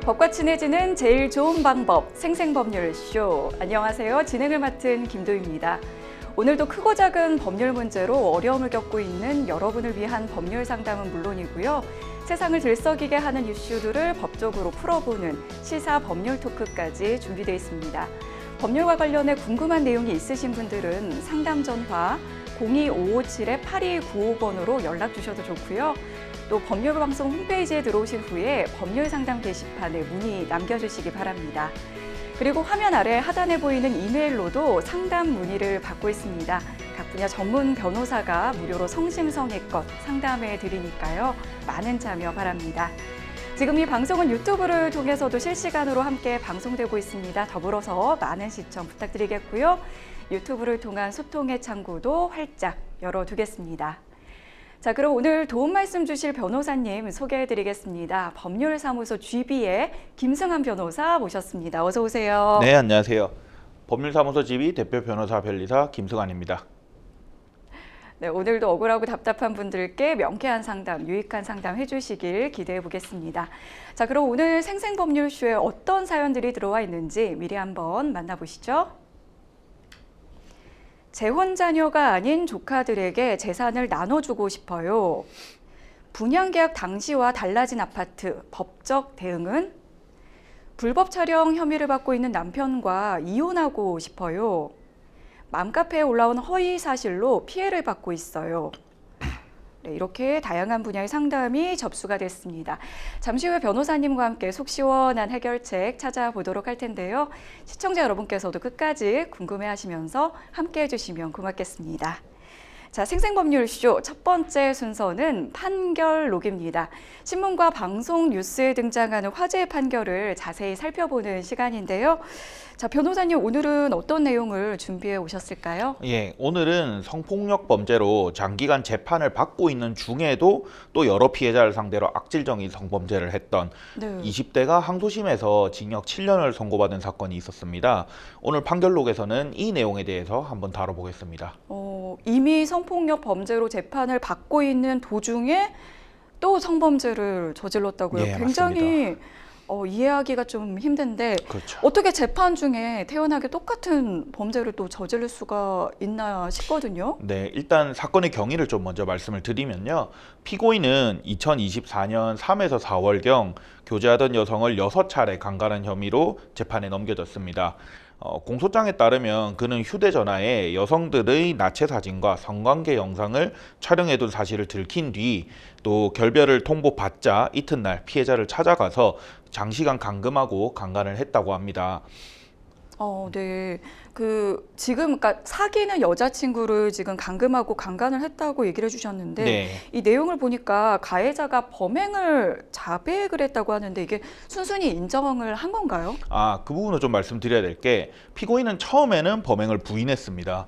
법과 친해지는 제일 좋은 방법, 생생법률쇼. 안녕하세요. 진행을 맡은 김도희입니다. 오늘도 크고 작은 법률 문제로 어려움을 겪고 있는 여러분을 위한 법률 상담은 물론이고요. 세상을 들썩이게 하는 이슈들을 법적으로 풀어보는 시사 법률 토크까지 준비되어 있습니다. 법률과 관련해 궁금한 내용이 있으신 분들은 상담 전화 02557-8295번으로 연락 주셔도 좋고요. 또 법률방송 홈페이지에 들어오신 후에 법률상담 게시판에 문의 남겨주시기 바랍니다. 그리고 화면 아래 하단에 보이는 이메일로도 상담 문의를 받고 있습니다. 각 분야 전문 변호사가 무료로 성심성의껏 상담해 드리니까요. 많은 참여 바랍니다. 지금 이 방송은 유튜브를 통해서도 실시간으로 함께 방송되고 있습니다. 더불어서 많은 시청 부탁드리겠고요. 유튜브를 통한 소통의 창구도 활짝 열어두겠습니다. 자, 그럼 오늘 도움 말씀 주실 변호사님 소개해드리겠습니다. 법률사무소 GB의 김승환 변호사 모셨습니다. 어서 오세요. 네, 안녕하세요. 법률사무소 GB 대표 변호사 변리사 김승환입니다. 네, 오늘도 억울하고 답답한 분들께 명쾌한 상담, 유익한 상담 해주시길 기대해 보겠습니다. 자, 그럼 오늘 생생법률쇼에 어떤 사연들이 들어와 있는지 미리 한번 만나보시죠. 재혼 자녀가 아닌 조카들에게 재산을 나눠주고 싶어요. 분양계약 당시와 달라진 아파트, 법적 대응은? 불법 촬영 혐의를 받고 있는 남편과 이혼하고 싶어요. 맘카페에 올라온 허위 사실로 피해를 받고 있어요. 네, 이렇게 다양한 분야의 상담이 접수가 됐습니다. 잠시 후에 변호사님과 함께 속 시원한 해결책 찾아보도록 할 텐데요. 시청자 여러분께서도 끝까지 궁금해하시면서 함께 해주시면 고맙겠습니다. 자, 생생법률쇼 첫 번째 순서는 판결록입니다. 신문과 방송 뉴스에 등장하는 화제의 판결을 자세히 살펴보는 시간인데요. 자, 변호사님 오늘은 어떤 내용을 준비해 오셨을까요? 예, 오늘은 성폭력 범죄로 장기간 재판을 받고 있는 중에도 또 여러 피해자를 상대로 악질적인 성범죄를 했던 20대가 항소심에서 징역 7년을 선고받은 사건이 있었습니다. 오늘 판결록에서는 이 내용에 대해서 한번 다뤄보겠습니다. 이미 성폭력 범죄로 재판을 받고 있는 도중에 또 성범죄를 저질렀다고요? 예, 굉장히 맞습니다. 이해하기가 좀 힘든데 그렇죠. 어떻게 재판 중에 태연하게 똑같은 범죄를 또 저지를 수가 있나 싶거든요. 네, 일단 사건의 경위를 좀 먼저 말씀을 드리면요. 피고인은 2024년 3에서 4월경 교제하던 여성을 6차례 강간한 혐의로 재판에 넘겨졌습니다. 공소장에 따르면 그는 휴대전화에 여성들의 나체 사진과 성관계 영상을 촬영해둔 사실을 들킨 뒤 또 결별을 통보받자 이튿날 피해자를 찾아가서 장시간 감금하고 강간을 했다고 합니다. 네. 지금 그러니까 사귀는 여자친구를 지금 감금하고 강간을 했다고 얘기를 해주셨는데 네. 이 내용을 보니까 가해자가 범행을 자백을 했다고 하는데 이게 순순히 인정을 한 건가요? 그 부분을 좀 말씀드려야 될 게 피고인은 처음에는 범행을 부인했습니다.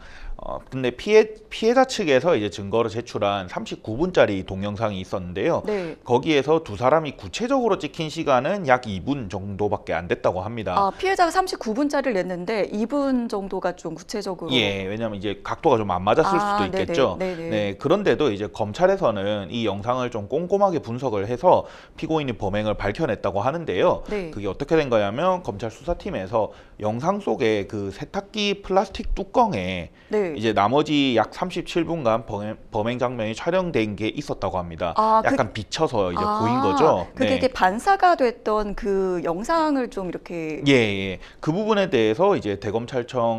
근데 피해자 측에서 이제 증거로 제출한 39분짜리 동영상이 있었는데요. 네. 거기에서 두 사람이 구체적으로 찍힌 시간은 약 2분 정도밖에 안 됐다고 합니다. 피해자가 39분짜리를 냈는데 2분 정도가 좀 구체적으로. 예, 왜냐하면 이제 각도가 좀 안 맞았을 수도 있겠죠. 네네. 네, 그런데도 이제 검찰에서는 이 영상을 좀 꼼꼼하게 분석을 해서 피고인이 범행을 밝혀냈다고 하는데요. 네. 그게 어떻게 된 거냐면 검찰 수사팀에서 영상 속에 그 세탁기 플라스틱 뚜껑에 네. 이제 나머지 약 37분간 범행 장면이 촬영된 게 있었다고 합니다. 약간 비쳐서 이제 보인 거죠. 그게 네. 이게 반사가 됐던 그 영상을 좀 이렇게. 예. 그 부분에 대해서 이제 대검찰청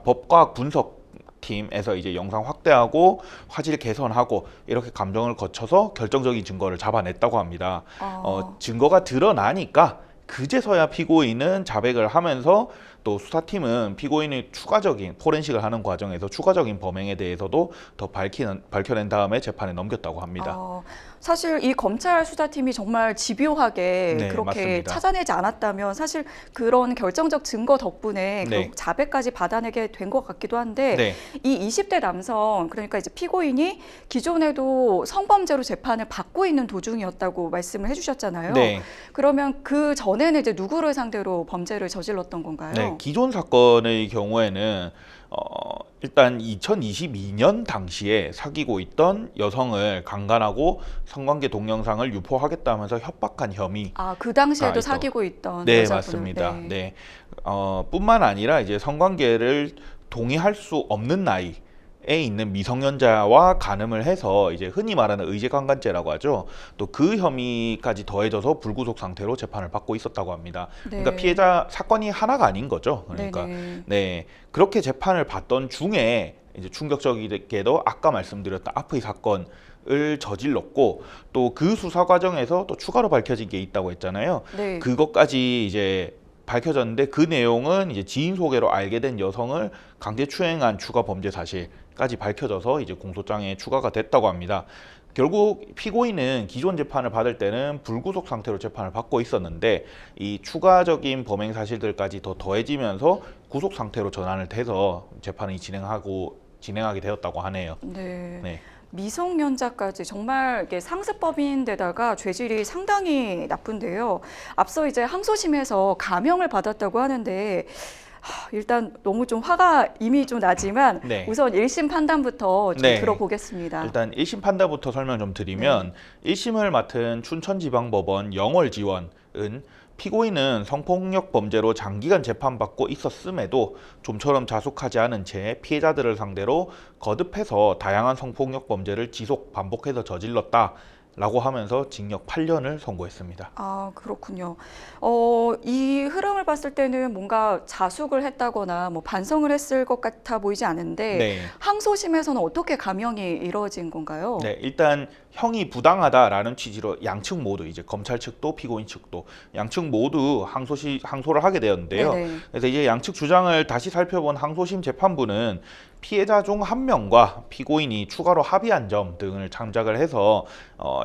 법과학분석팀에서 이제 영상 확대하고 화질 개선하고 이렇게 감정을 거쳐서 결정적인 증거를 잡아냈다고 합니다. 증거가 드러나니까 그제서야 피고인은 자백을 하면서 또 수사팀은 피고인이 추가적인 포렌식을 하는 과정에서 추가적인 범행에 대해서도 더 밝혀낸 다음에 재판에 넘겼다고 합니다. 사실 이 검찰 수사팀이 정말 집요하게 네, 그렇게 맞습니다. 찾아내지 않았다면 사실 그런 결정적 증거 덕분에 네. 자백까지 받아내게 된 것 같기도 한데 네. 이 20대 남성 그러니까 이제 피고인이 기존에도 성범죄로 재판을 받고 있는 도중이었다고 말씀을 해주셨잖아요. 네. 그러면 그 전에는 이제 누구를 상대로 범죄를 저질렀던 건가요? 네, 기존 사건의 경우에는 일단 2022년 당시에 사귀고 있던 여성을 강간하고 성관계 동영상을 유포하겠다면서 협박한 혐의. 그 당시에도 있던. 사귀고 있던 네, 여자분을. 맞습니다. 네. 뿐만 아니라 이제 성관계를 동의할 수 없는 나이에 있는 미성년자와 간음을 해서 이제 흔히 말하는 의제강간죄라고 하죠. 또 그 혐의까지 더해져서 불구속 상태로 재판을 받고 있었다고 합니다. 네. 그러니까 피해자 사건이 하나가 아닌 거죠. 그러니까 네네. 네, 그렇게 재판을 받던 중에 이제 충격적이게도 아까 말씀드렸던 아프이 사건을 저질렀고 또 그 수사 과정에서 또 추가로 밝혀진 게 있다고 했잖아요. 네. 그것까지 이제 밝혀졌는데 그 내용은 이제 지인 소개로 알게 된 여성을 강제 추행한 추가 범죄 사실까지 밝혀져서 이제 공소장에 추가가 됐다고 합니다. 결국 피고인은 기존 재판을 받을 때는 불구속 상태로 재판을 받고 있었는데 이 추가적인 범행 사실들까지 더 더해지면서 구속 상태로 전환을 돼서 재판이 진행하게 되었다고 하네요. 네. 네. 미성년자까지 정말 이게 상습범인데다가 죄질이 상당히 나쁜데요. 앞서 이제 항소심에서 감형을 받았다고 하는데 일단 너무 좀 화가 이미 좀 나지만 네. 우선 1심 판단부터 좀 네. 들어보겠습니다. 일단 1심 판단부터 설명 좀 드리면 1심을 맡은 춘천지방법원 영월지원은 피고인은 성폭력 범죄로 장기간 재판받고 있었음에도 좀처럼 자숙하지 않은 채 피해자들을 상대로 거듭해서 다양한 성폭력 범죄를 지속 반복해서 저질렀다. 라고 하면서 징역 8년을 선고했습니다. 그렇군요. 이 흐름을 봤을 때는 뭔가 자숙을 했다거나 뭐 반성을 했을 것 같아 보이지 않은데 네. 항소심에서는 어떻게 감형이 이루어진 건가요? 네, 일단 형이 부당하다라는 취지로 양측 모두 이제 검찰 측도 피고인 측도 양측 모두 항소를 하게 되었는데요. 네네. 그래서 이제 양측 주장을 다시 살펴본 항소심 재판부는 피해자 중 한 명과 피고인이 추가로 합의한 점 등을 참작을 해서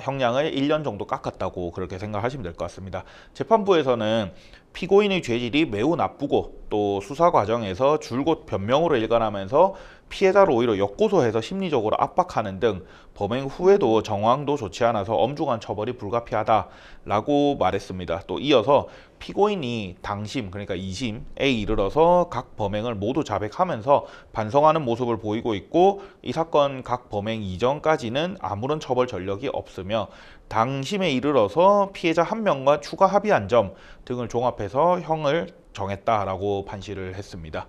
형량을 1년 정도 깎았다고 그렇게 생각하시면 될 것 같습니다. 재판부에서는 피고인의 죄질이 매우 나쁘고 또 수사 과정에서 줄곧 변명으로 일관하면서 피해자를 오히려 역고소해서 심리적으로 압박하는 등 범행 후에도 정황도 좋지 않아서 엄중한 처벌이 불가피하다라고 말했습니다. 또 이어서 피고인이 당심 그러니까 2심에 이르러서 각 범행을 모두 자백하면서 반성하는 모습을 보이고 있고 이 사건 각 범행 이전까지는 아무런 처벌 전력이 없으며 당심에 이르러서 피해자 한 명과 추가 합의한 점 등을 종합해서 형을 정했다라고 판시를 했습니다.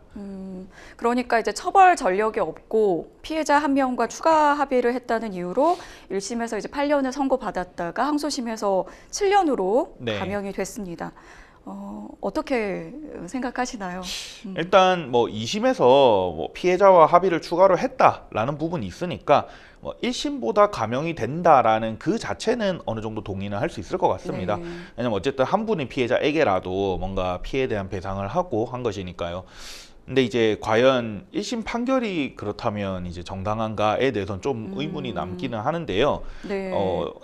그러니까 이제 처벌 전력이 없고 피해자 한 명과 추가 합의를 했다는 이유로 1심에서 이제 8년을 선고받았다가 항소심에서 7년으로 네. 감형이 됐습니다. 어떻게 생각하시나요? 일단 뭐 2심에서 뭐 피해자와 합의를 추가로 했다라는 부분이 있으니까 1심보다 감형이 된다라는 그 자체는 어느 정도 동의는 할 수 있을 것 같습니다. 네. 왜냐면 어쨌든 한 분이 피해자에게라도 뭔가 피해에 대한 배상을 하고 한 것이니까요. 근데 이제 과연 1심 판결이 그렇다면 이제 정당한가에 대해서는 좀 의문이 남기는 하는데요. 네.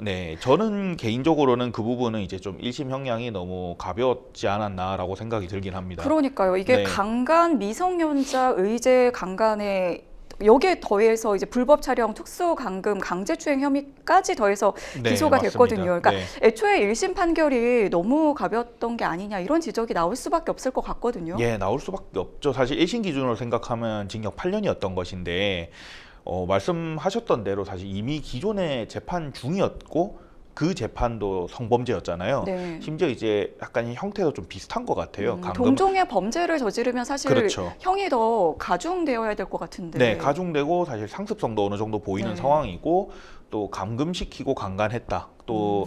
네. 저는 개인적으로는 그 부분은 이제 좀 1심 형량이 너무 가벼웠지 않았나라고 생각이 들긴 합니다. 그러니까요. 이게 네. 강간 미성년자 의제 강간에 여기에 더해서 이제 불법 촬영, 특수 감금, 강제추행 혐의까지 더해서 네, 기소가 맞습니다. 됐거든요. 그러니까 네. 애초에 1심 판결이 너무 가볍던 게 아니냐 이런 지적이 나올 수밖에 없을 것 같거든요. 예, 나올 수밖에 없죠. 사실 1심 기준으로 생각하면 징역 8년이었던 것인데 말씀하셨던 대로 사실 이미 기존의 재판 중이었고 그 재판도 성범죄였잖아요. 네. 심지어 이제 약간 형태도 좀 비슷한 것 같아요. 동종의 범죄를 저지르면 사실 그렇죠. 형이 더 가중되어야 될 것 같은데. 네, 가중되고 사실 상습성도 어느 정도 보이는 네. 상황이고 또 감금시키고 강간했다. 또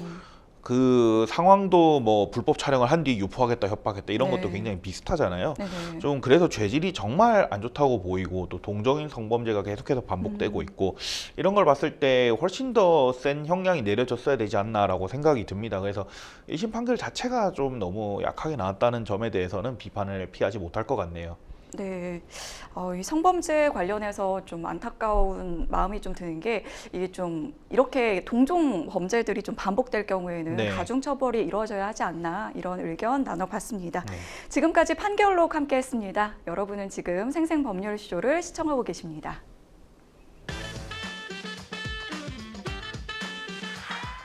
그 상황도 뭐 불법 촬영을 한 뒤 유포하겠다, 협박했다 이런 네. 것도 굉장히 비슷하잖아요. 네네. 좀 그래서 죄질이 정말 안 좋다고 보이고 또 동종인 성범죄가 계속해서 반복되고 있고 이런 걸 봤을 때 훨씬 더 센 형량이 내려졌어야 되지 않나라고 생각이 듭니다. 그래서 1심 판결 자체가 좀 너무 약하게 나왔다는 점에 대해서는 비판을 피하지 못할 것 같네요. 네, 이 성범죄 관련해서 좀 안타까운 마음이 좀 드는 게 이게 좀 이렇게 동종 범죄들이 좀 반복될 경우에는 네. 가중 처벌이 이루어져야 하지 않나 이런 의견 나눠봤습니다. 네. 지금까지 판결록 함께했습니다. 여러분은 지금 생생법률쇼를 시청하고 계십니다.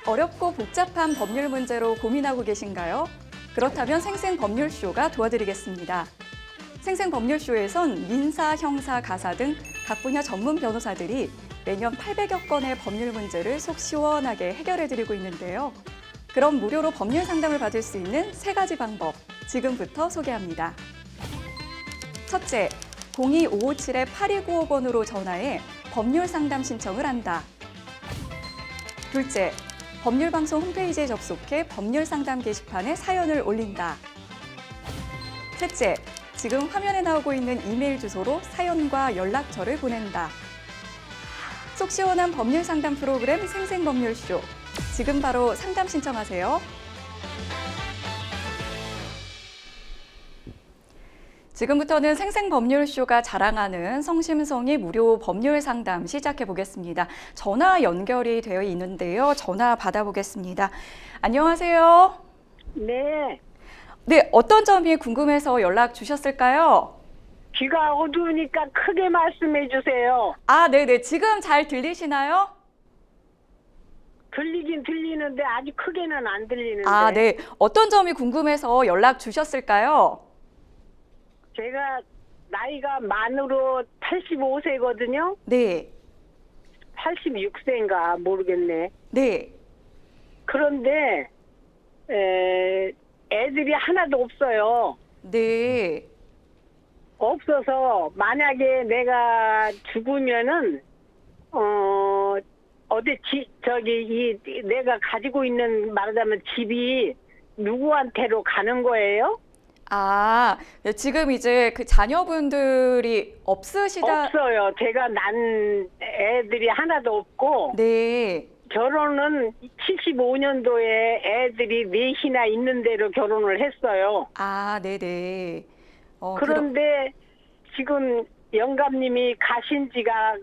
어렵고 복잡한 법률 문제로 고민하고 계신가요? 그렇다면 생생법률쇼가 도와드리겠습니다. 생생법률쇼에선 민사, 형사, 가사 등 각 분야 전문 변호사들이 매년 800여 건의 법률 문제를 속 시원하게 해결해드리고 있는데요. 그럼 무료로 법률 상담을 받을 수 있는 3가지 방법, 지금부터 소개합니다. 첫째, 02-557-8295번으로 전화해 법률 상담 신청을 한다. 둘째, 법률방송 홈페이지에 접속해 법률 상담 게시판에 사연을 올린다. 셋째, 지금 화면에 나오고 있는 이메일 주소로 사연과 연락처를 보낸다. 속 시원한 법률 상담 프로그램 생생법률쇼. 지금 바로 상담 신청하세요. 지금부터는 생생법률쇼가 자랑하는 성심성의 무료 법률 상담 시작해 보겠습니다. 전화 연결이 되어 있는데요. 전화 받아보겠습니다. 안녕하세요. 네, 네, 어떤 점이 궁금해서 연락 주셨을까요? 귀가 어두우니까 크게 말씀해 주세요. 아, 네네. 지금 잘 들리시나요? 들리긴 들리는데 아주 크게는 안 들리는데. 아, 네. 어떤 점이 궁금해서 연락 주셨을까요? 제가 나이가 만으로 85세거든요. 네. 86세인가 모르겠네. 네. 그런데 애들이 하나도 없어요. 네. 없어서 만약에 내가 죽으면은 어디 내가 가지고 있는 말하자면 집이 누구한테로 가는 거예요? 아, 네, 지금 이제 그 자녀분들이 없으시다. 없어요. 제가 난 애들이 하나도 없고 네. 결혼은 75년도에 애들이 넷이나 있는 대로 결혼을 했어요. 아, 네네. 그런데 지금 영감님이 가신 지가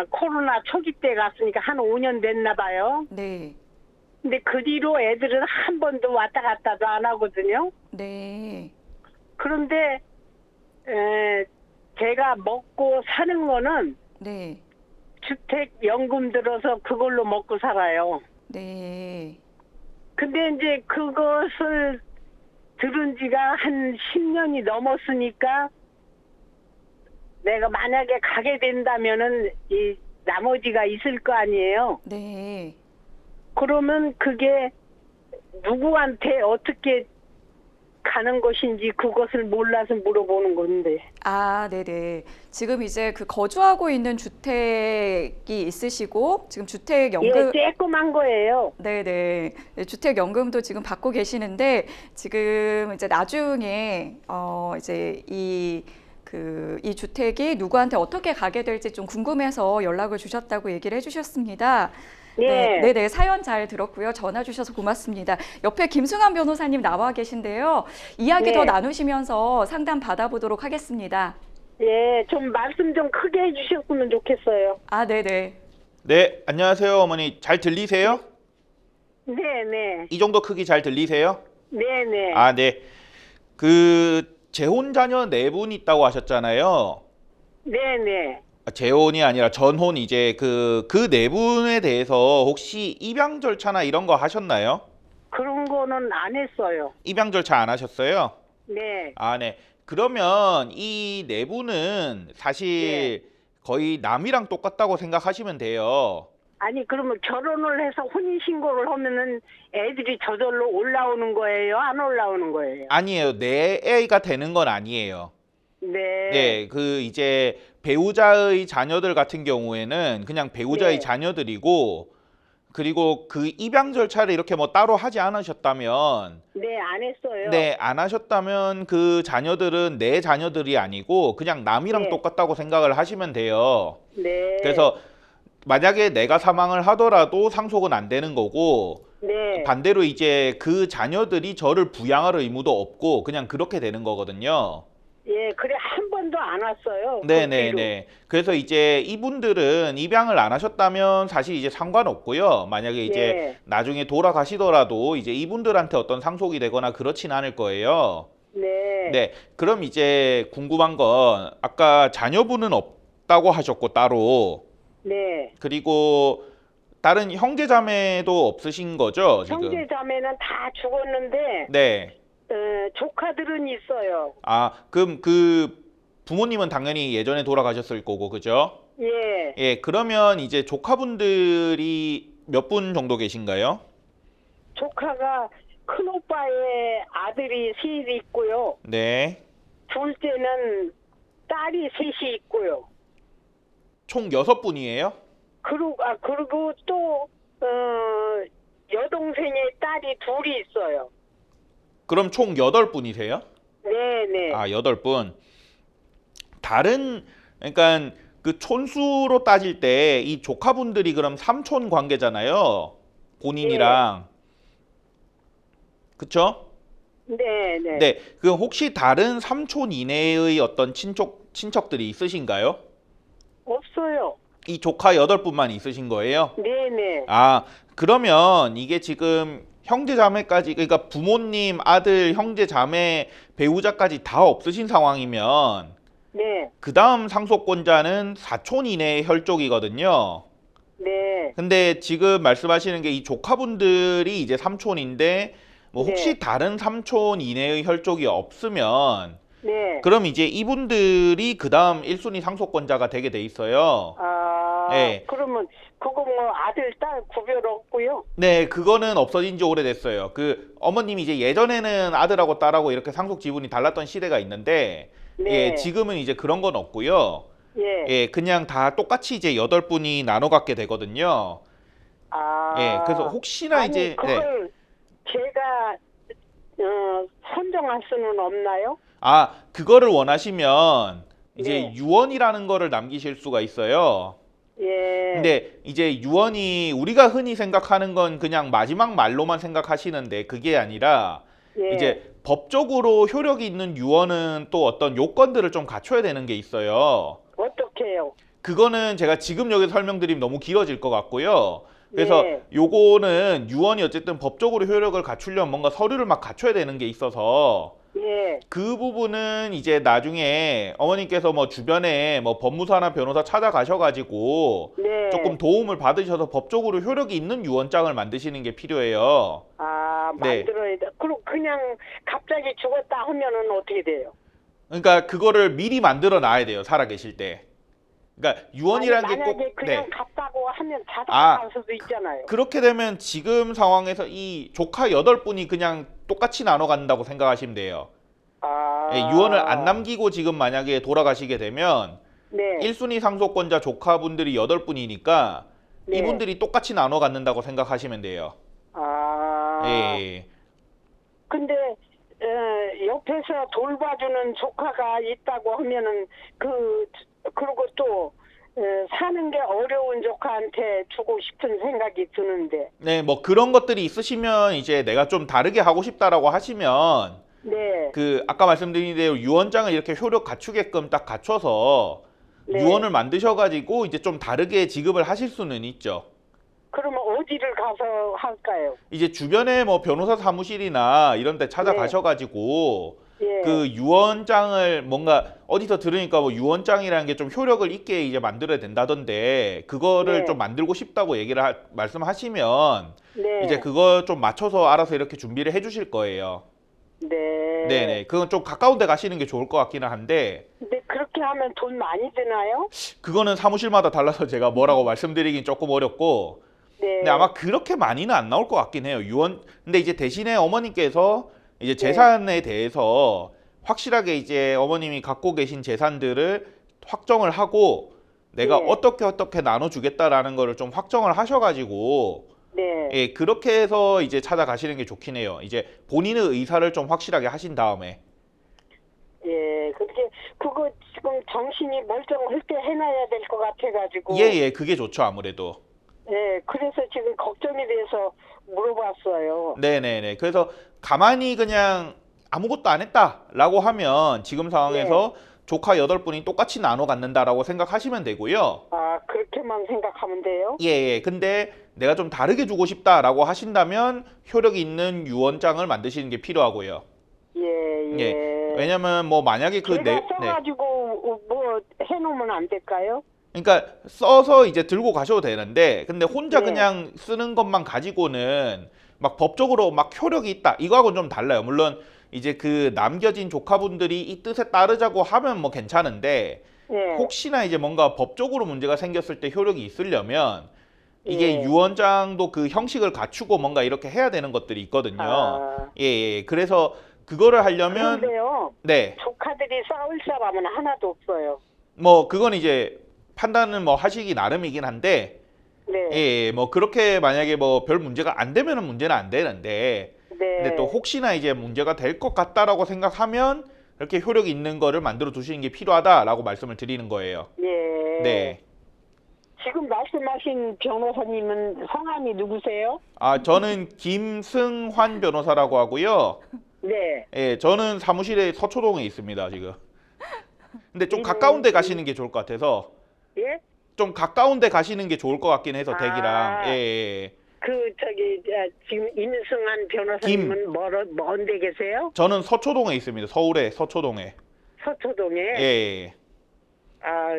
코로나 초기 때 갔으니까 한 5년 됐나 봐요. 네. 근데 그 뒤로 애들은 한 번도 왔다 갔다도 안 하거든요. 네. 그런데 제가 먹고 사는 거는 네. 주택연금 들어서 그걸로 먹고 살아요. 네. 근데 이제 그것을 들은 지가 한 10년이 넘었으니까 내가 만약에 가게 된다면은 이 나머지가 있을 거 아니에요. 네. 그러면 그게 누구한테 어떻게 가는 것인지 그것을 몰라서 물어보는 건데. 아, 네네. 지금 이제 그 거주하고 있는 주택이 있으시고 지금 주택연금 예, 쬐끔한 거예요. 네네. 네, 주택연금도 지금 받고 계시는데 지금 이제 나중에 이제 이 주택이 누구한테 어떻게 가게 될지 좀 궁금해서 연락을 주셨다고 얘기를 해주셨습니다. 네. 네네. 사연 잘 들었고요. 전화 주셔서 고맙습니다. 옆에 김승환 변호사님 나와 계신데요. 이야기 네. 더 나누시면서 상담 받아보도록 하겠습니다. 예, 좀 말씀 좀 크게 해주셨으면 좋겠어요. 아, 네네. 네, 안녕하세요, 어머니. 잘 들리세요? 네네. 이 정도 크기 잘 들리세요? 네네. 아, 네. 재혼 자녀 4분 있다고 하셨잖아요. 네네. 재혼이 아니라 전혼 이제 그 4분에 대해서 혹시 입양 절차나 이런 거 하셨나요? 그런 거는 안 했어요. 입양 절차 안 하셨어요? 네. 아, 네. 그러면 이 4분은 사실 거의 남이랑 똑같다고 생각하시면 돼요. 아니, 그러면 결혼을 해서 혼인신고를 하면은 애들이 저절로 올라오는 거예요? 안 올라오는 거예요? 아니에요. 내 애가 되는 건 아니에요. 네. 네, 이제 배우자의 자녀들 같은 경우에는 그냥 배우자의 네. 자녀들이고, 그리고 그 입양 절차를 이렇게 뭐 따로 하지 않으셨다면, 네, 안 했어요. 네, 안 하셨다면 그 자녀들은 내 자녀들이 아니고 그냥 남이랑 네. 똑같다고 생각을 하시면 돼요. 네. 그래서 만약에 내가 사망을 하더라도 상속은 안 되는 거고, 네. 반대로 이제 그 자녀들이 저를 부양할 의무도 없고 그냥 그렇게 되는 거거든요. 예, 그래 한 번도 안 왔어요. 그 뒤로. 네네네. 그래서 이제 이분들은 입양을 안 하셨다면 사실 이제 상관없고요. 만약에 이제 네. 나중에 돌아가시더라도 이제 이분들한테 어떤 상속이 되거나 그렇진 않을 거예요. 네. 네. 그럼 이제 궁금한 건 아까 자녀분은 없다고 하셨고 따로 네. 그리고 다른 형제 자매도 없으신 거죠, 지금? 형제 자매는 다 죽었는데 네. 조카들은 있어요. 아, 그럼 그 부모님은 당연히 예전에 돌아가셨을 거고, 그죠? 예. 예, 그러면 이제 조카분들이 몇 분 정도 계신가요? 조카가 큰 오빠의 아들이 셋이 있고요. 네. 둘째는 딸이 셋이 있고요. 총 6분이에요? 그리고 또 여동생의 딸이 둘이 있어요. 그럼 총 8분이세요? 네네. 아, 8분. 그러니까 그 촌수로 따질 때 이 조카분들이 그럼 삼촌 관계잖아요. 본인이랑. 그쵸? 네네. 네. 그 혹시 다른 삼촌 이내의 어떤 친척들이 있으신가요? 없어요. 이 조카 8분만 있으신 거예요? 네네. 아, 그러면 이게 지금 형제 자매까지, 그러니까 부모님, 아들, 형제 자매, 배우자까지 다 없으신 상황이면 네. 그 다음 상속권자는 사촌 이내의 혈족이거든요. 네. 근데 지금 말씀하시는 게 이 조카분들이 이제 삼촌인데 뭐 혹시 네. 다른 삼촌 이내의 혈족이 없으면 네. 그럼 이제 이분들이 그 다음 1순위 상속권자가 되게 돼 있어요. 아, 네. 그러면 그거 뭐 아들, 딸 구별 없고요? 네, 그거는 없어진 지 오래됐어요. 그 어머님이 이제 예전에는 아들하고 딸하고 이렇게 상속 지분이 달랐던 시대가 있는데 네. 예, 지금은 이제 그런 건 없고요. 예. 예, 그냥 다 똑같이 이제 8분이 나눠 갖게 되거든요. 아. 예, 그래서 혹시나 아니, 이제 그걸 제가 선정할 수는 없나요? 아, 그거를 원하시면 이제 네. 유언이라는 거를 남기실 수가 있어요. 예. 근데 이제 유언이 우리가 흔히 생각하는 건 그냥 마지막 말로만 생각하시는데 그게 아니라 예. 이제 법적으로 효력이 있는 유언은 또 어떤 요건들을 좀 갖춰야 되는 게 있어요. 어떻게요? 그거는 제가 지금 여기서 설명드리면 너무 길어질 것 같고요. 그래서 네. 요거는 유언이 어쨌든 법적으로 효력을 갖추려면 뭔가 서류를 막 갖춰야 되는 게 있어서 예. 그 부분은 이제 나중에 어머님께서 뭐 주변에 뭐 법무사나 변호사 찾아가셔가지고 네. 조금 도움을 받으셔서 법적으로 효력이 있는 유언장을 만드시는 게 필요해요. 아, 네. 만들어야 돼. 그럼 그냥 갑자기 죽었다 하면은 어떻게 돼요? 그러니까 그거를 미리 만들어 놔야 돼요. 살아 계실 때. 그러니까 유언이라는 아니, 게 꼭 만약에 그냥 갔다고 하면 아, 자살할 수도 있잖아요. 그렇게 되면 지금 상황에서 이 조카 8분이 그냥 똑같이 나눠 간다고 생각하시면 돼요. 아. 예, 유언을 안 남기고 지금 만약에 돌아가시게 되면 네. 1순위 상속권자 조카분들이 8분이니까 네. 이분들이 똑같이 나눠 갖는다고 생각하시면 돼요. 아. 예. 근데 옆에서 돌봐주는 조카가 있다고 하면은 그리고 또 사는 게 어려운 조카한테 주고 싶은 생각이 드는데. 네, 뭐 그런 것들이 있으시면 이제 내가 좀 다르게 하고 싶다라고 하시면 네. 그 아까 말씀드린 대로 유언장을 이렇게 효력 갖추게끔 딱 갖춰서 네. 유언을 만드셔 가지고 이제 좀 다르게 지급을 하실 수는 있죠. 그러면 어디를 가서 할까요? 이제 주변에 뭐 변호사 사무실이나 이런 데 찾아가셔 가지고 예. 그 유언장을 뭔가 어디서 들으니까 뭐 유언장이라는 게 좀 효력을 있게 이제 만들어야 된다던데 그거를 네. 좀 만들고 싶다고 말씀하시면 네. 이제 그거 좀 맞춰서 알아서 이렇게 준비를 해 주실 거예요. 네. 네네. 그건 좀 가까운 데 가시는 게 좋을 것 같기는 한데 근데 그렇게 하면 돈 많이 드나요? 그거는 사무실마다 달라서 제가 뭐라고 말씀드리긴 조금 어렵고 네. 근데 아마 그렇게 많이는 안 나올 것 같긴 해요. 근데 이제 대신에 어머님께서 이제 재산에 대해서 확실하게 이제 어머님이 갖고 계신 재산들을 확정을 하고 내가 네. 어떻게 나눠주겠다라는 거를 좀 확정을 하셔가지고 네. 예, 그렇게 해서 이제 찾아가시는 게 좋긴 해요. 이제 본인의 의사를 좀 확실하게 하신 다음에. 예. 그거 지금 정신이 멀쩡할 때 해놔야 될 것 같아가지고. 예, 그게 좋죠, 아무래도. 예. 그래서 지금 걱정이 돼서 물어봤어요. 네네네. 그래서 가만히 그냥 아무것도 안 했다라고 하면 지금 상황에서 조카 8분이 똑같이 나눠 갖는다라고 생각하시면 되고요. 아, 그렇게만 생각하면 돼요? 예. 근데 내가 좀 다르게 주고 싶다라고 하신다면 효력이 있는 유언장을 만드시는 게 필요하고요. 예. 예. 왜냐면 뭐 만약에 제가 써가지고 뭐 해놓으면 안 될까요? 그러니까 써서 이제 들고 가셔도 되는데 근데 혼자 네. 그냥 쓰는 것만 가지고는 막 법적으로 막 효력이 있다 이거하고는 좀 달라요. 물론 이제 그 남겨진 조카분들이 이 뜻에 따르자고 하면 뭐 괜찮은데 예. 혹시나 이제 뭔가 법적으로 문제가 생겼을 때 효력이 있으려면 이게 예. 유언장도 그 형식을 갖추고 뭔가 이렇게 해야 되는 것들이 있거든요. 아. 예. 그래서 그거를 하려면 그런데요. 네. 조카들이 싸울 사람은 하나도 없어요. 뭐 그건 이제 판단은 뭐 하시기 나름이긴 한데 네. 예, 뭐 그렇게 만약에 뭐 별 문제가 안 되면은 문제는 안 되는데 네. 근데 또 혹시나 이제 문제가 될 것 같다라고 생각하면 이렇게 효력이 있는 거를 만들어 두시는 게 필요하다라고 말씀을 드리는 거예요. 예. 네. 지금 말씀하신 변호사님은 성함이 누구세요? 아, 저는 김승환 변호사라고 하고요. 네. 예, 저는 사무실에 서초동에 있습니다, 지금. 근데 좀 가까운 데 가시는 게 좋을 것 같아서 예? 좀 가까운 데 가시는 게 좋을 것 같긴 해서 아. 댁이랑 예, 예. 지금 임승환 변호사님은 먼데 계세요? 저는 서초동에 있습니다. 서울에 서초동에. 서초동에? 예, 예. 아,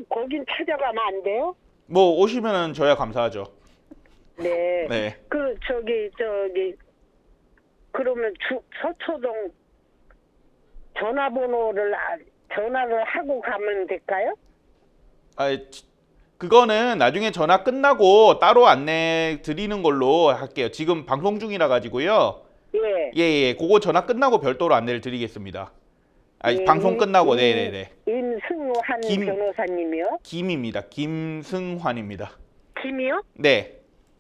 거긴 찾아가면 안 돼요? 뭐 오시면은 저야 감사하죠. 네. 네. 그러면 서초동 전화를 하고 가면 될까요? 아, 그거는 나중에 전화 끝나고 따로 안내 드리는 걸로 할게요. 지금 방송 중이라 가지고요. 예. 예, 예. 그거 전화 끝나고 별도로 안내를 드리겠습니다. 아, 예, 방송 끝나고 네, 네, 네. 임승환 변호사님이요? 김입니다. 김승환입니다. 김이요? 네.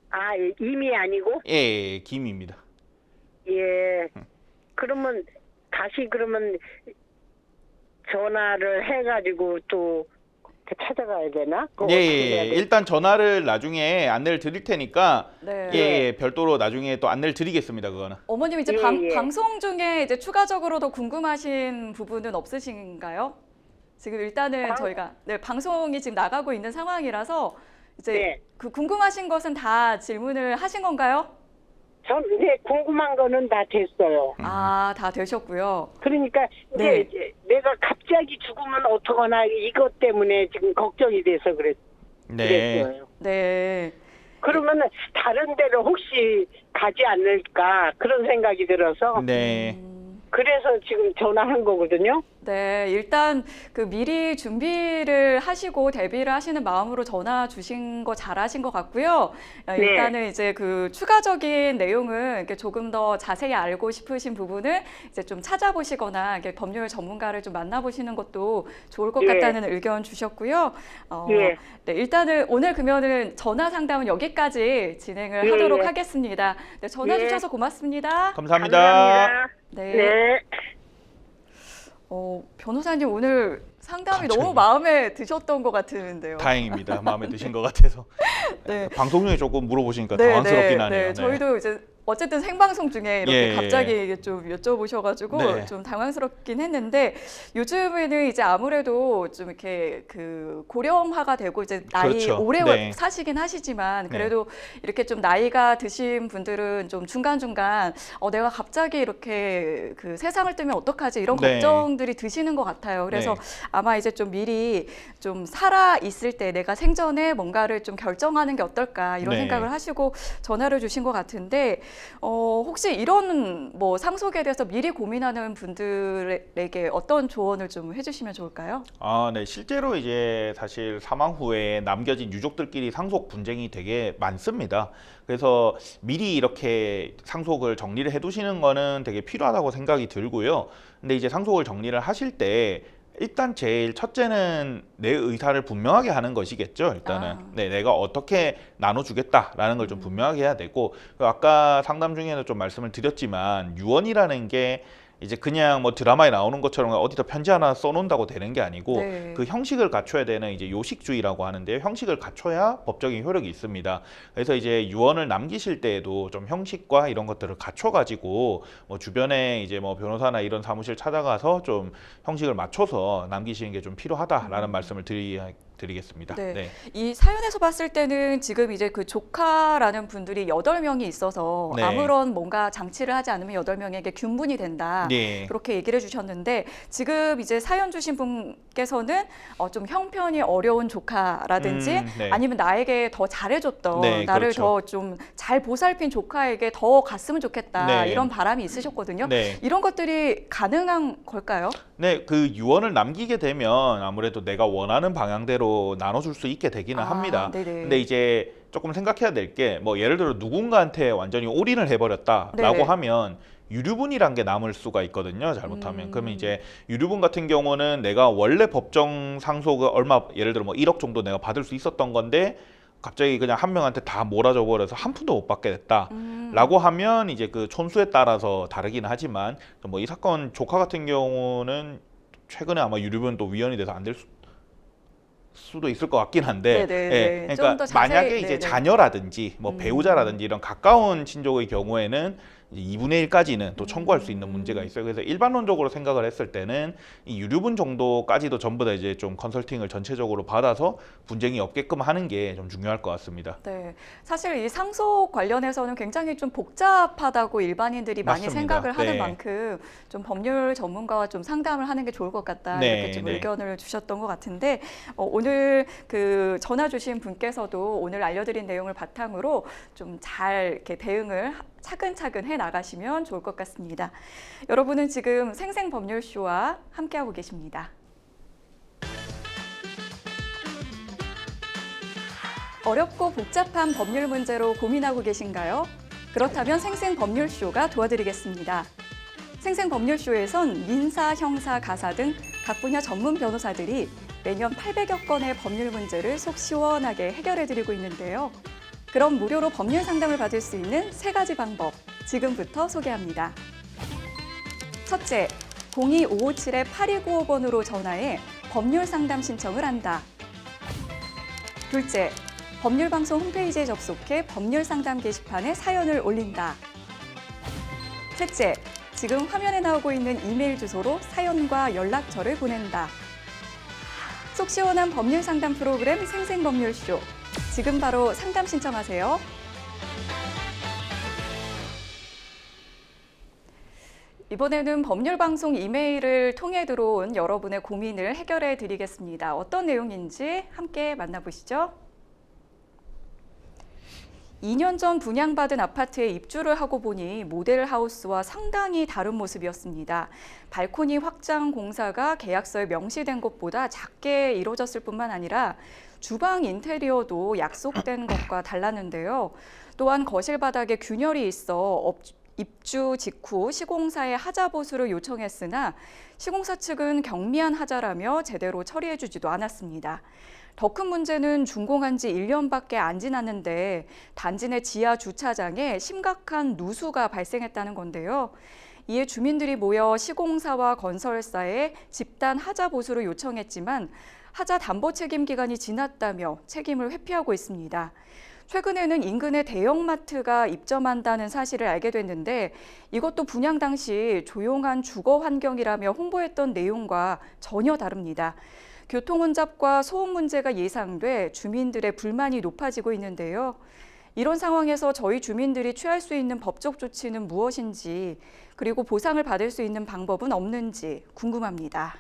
아, 임이 아니고? 예, 예, 김입니다. 예. 그러면 그러면 전화를 해가지고 또 찾아가야 되나? 그거 예, 어떻게 예, 해야 예. 돼? 일단 전화를 나중에 안내를 드릴 테니까 네. 예, 예, 별도로 나중에 또 안내를 드리겠습니다. 그거는. 어머님 이제 예, 예. 방송 중에 이제 추가적으로 더 궁금하신 부분은 없으신가요? 지금 일단은 저희가 방송이 지금 나가고 있는 상황이라서 이제 네. 그 궁금하신 것은 다 질문을 하신 건가요? 전 이제 궁금한 거는 다 됐어요. 아, 다 되셨고요. 그러니까 네. 이제 내가 갑자기 죽으면 어떡하나 이것 때문에 지금 걱정이 돼서 네. 그랬어요. 네. 그러면 다른 데로 혹시 가지 않을까 그런 생각이 들어서 네. 그래서 지금 전화한 거거든요. 네, 일단 그 미리 준비를 하시고 대비를 하시는 마음으로 전화 주신 거 잘하신 것 같고요. 일단은 이제 그 추가적인 내용은 이렇게 조금 더 자세히 알고 싶으신 부분을 이제 좀 찾아보시거나 이렇게 법률 전문가를 좀 만나보시는 것도 좋을 것 예. 같다는 의견 주셨고요. 예. 네, 일단은 오늘 그러면은 전화 상담은 여기까지 진행을 예, 하도록 예. 하겠습니다. 네, 전화 예. 주셔서 고맙습니다. 감사합니다. 감사합니다. 네. 네. 변호사님 오늘 상담이 갑자기. 너무 마음에 드셨던 것 같은데요. 다행입니다. 마음에 드신 것 같아서. 네. 방송 중에 조금 물어보시니까 네, 당황스럽긴 네, 하네요. 네. 네. 저희도 이제 어쨌든 생방송 중에 이렇게 예, 예, 갑자기 이게 좀 여쭤보셔가지고 네. 좀 당황스럽긴 했는데 요즘에는 이제 아무래도 좀 이렇게 그 고령화가 되고 이제 나이 그렇죠. 오래 네. 사시긴 하시지만 그래도 이렇게 좀 나이가 드신 분들은 좀 중간중간 내가 갑자기 이렇게 그 세상을 뜨면 어떡하지 이런 네. 걱정들이 드시는 것 같아요. 그래서 네. 아마 이제 좀 미리 좀 살아 있을 때 내가 생전에 뭔가를 좀 결정하는 게 어떨까 이런 네. 생각을 하시고 전화를 주신 것 같은데 혹시 이런 뭐 상속에 대해서 미리 고민하는 분들에게 어떤 조언을 좀 해주시면 좋을까요? 아, 네. 실제로 이제 사실 사망 후에 남겨진 유족들끼리 상속 분쟁이 되게 많습니다. 그래서 미리 이렇게 상속을 정리를 해두시는 거는 되게 필요하다고 생각이 들고요. 근데 이제 상속을 정리를 하실 때 일단 제일 첫째는 내 의사를 분명하게 하는 것이겠죠. 일단은 아. 네, 내가 어떻게 나눠주겠다라는 걸 좀 분명하게 해야 되고 아까 상담 중에는 좀 말씀을 드렸지만 유언이라는 게 이제 그냥 뭐 드라마에 나오는 것처럼 어디다 편지 하나 써놓는다고 되는 게 아니고 네. 그 형식을 갖춰야 되는 이제 요식주의라고 하는데요. 형식을 갖춰야 법적인 효력이 있습니다. 그래서 이제 유언을 남기실 때에도 좀 형식과 이런 것들을 갖춰가지고 뭐 주변에 이제 뭐 변호사나 이런 사무실 찾아가서 좀 형식을 맞춰서 남기시는 게 좀 필요하다라는 말씀을 드리겠습니다. 네. 네. 이 사연에서 봤을 때는 지금 이제 그 조카라는 분들이 8명이 있어서 네. 아무런 뭔가 장치를 하지 않으면 8명에게 균분이 된다. 네. 그렇게 얘기를 해주셨는데 지금 이제 사연 주신 분 분께서는 좀 형편이 어려운 조카라든지 네. 아니면 나에게 더 잘해줬던 네, 나를 그렇죠. 더 좀 잘 보살핀 조카에게 더 갔으면 좋겠다 네. 이런 바람이 있으셨거든요. 네. 이런 것들이 가능한 걸까요? 네, 그 유언을 남기게 되면 아무래도 내가 원하는 방향대로 나눠줄 수 있게 되기는 합니다. 네네. 근데 이제 조금 생각해야 될 게 뭐 예를 들어 누군가한테 완전히 올인을 해버렸다라고 네네. 하면 유류분이란 게 남을 수가 있거든요. 잘못하면. 그러면 이제 유류분 같은 경우는 내가 원래 법정 상속을 얼마 예를 들어 뭐 1억 정도 내가 받을 수 있었던 건데 갑자기 그냥 한 명한테 다 몰아줘 버려서 한 푼도 못 받게 됐다라고 하면 이제 그 촌수에 따라서 다르긴 하지만 뭐 이 사건 조카 같은 경우는 최근에 아마 유류분 또 위헌이 돼서 안 될 수도 있을 것 같긴 한데, 네네. 예, 좀 그러니까 더 자세히, 만약에 이제 네네. 자녀라든지 뭐 배우자라든지 이런 가까운 친족의 경우에는 이제 2분의 1까지는 또 청구할 수 있는 문제가 있어요. 그래서 일반론적으로 생각을 했을 때는 이 유류분 정도까지도 전부 다 이제 좀 컨설팅을 전체적으로 받아서 분쟁이 없게끔 하는 게 좀 중요할 것 같습니다. 네, 사실 이 상속 관련해서는 굉장히 좀 복잡하다고 일반인들이 많이 맞습니다. 생각을 하는 네. 만큼 좀 법률 전문가와 좀 상담을 하는 게 좋을 것 같다 네, 이렇게 좀 네. 의견을 주셨던 것 같은데 오늘 그 전화 주신 분께서도 오늘 알려드린 내용을 바탕으로 좀 잘 이렇게 대응을 차근차근 해 나가시면 좋을 것 같습니다. 여러분은 지금 생생법률쇼와 함께하고 계십니다. 어렵고 복잡한 법률 문제로 고민하고 계신가요? 그렇다면 생생법률쇼가 도와드리겠습니다. 생생법률쇼에선 민사, 형사, 가사 등 각 분야 전문 변호사들이 매년 800여 건의 법률 문제를 속 시원하게 해결해드리고 있는데요. 그럼 무료로 법률 상담을 받을 수 있는 3가지 방법, 지금부터 소개합니다. 첫째, 02-557-8295번으로 전화해 법률 상담 신청을 한다. 둘째, 법률방송 홈페이지에 접속해 법률 상담 게시판에 사연을 올린다. 셋째, 지금 화면에 나오고 있는 이메일 주소로 사연과 연락처를 보낸다. 속 시원한 법률 상담 프로그램 생생법률쇼. 지금 바로 상담 신청하세요. 이번에는 법률방송 이메일을 통해 들어온 여러분의 고민을 해결해 드리겠습니다. 어떤 내용인지 함께 만나보시죠. 2년 전 분양받은 아파트에 입주를 하고 보니 모델하우스와 상당히 다른 모습이었습니다. 발코니 확장 공사가 계약서에 명시된 것보다 작게 이루어졌을 뿐만 아니라 주방 인테리어도 약속된 것과 달랐는데요. 또한 거실 바닥에 균열이 있어 입주 직후 시공사에 하자 보수를 요청했으나 시공사 측은 경미한 하자라며 제대로 처리해주지도 않았습니다. 더 큰 문제는 준공한 지 1년밖에 안 지났는데 단지 내 지하 주차장에 심각한 누수가 발생했다는 건데요. 이에 주민들이 모여 시공사와 건설사에 집단 하자 보수를 요청했지만 하자 담보 책임 기간이 지났다며 책임을 회피하고 있습니다. 최근에는 인근에 대형마트가 입점한다는 사실을 알게 됐는데 이것도 분양 당시 조용한 주거 환경이라며 홍보했던 내용과 전혀 다릅니다. 교통 혼잡과 소음 문제가 예상돼 주민들의 불만이 높아지고 있는데요. 이런 상황에서 저희 주민들이 취할 수 있는 법적 조치는 무엇인지 그리고 보상을 받을 수 있는 방법은 없는지 궁금합니다.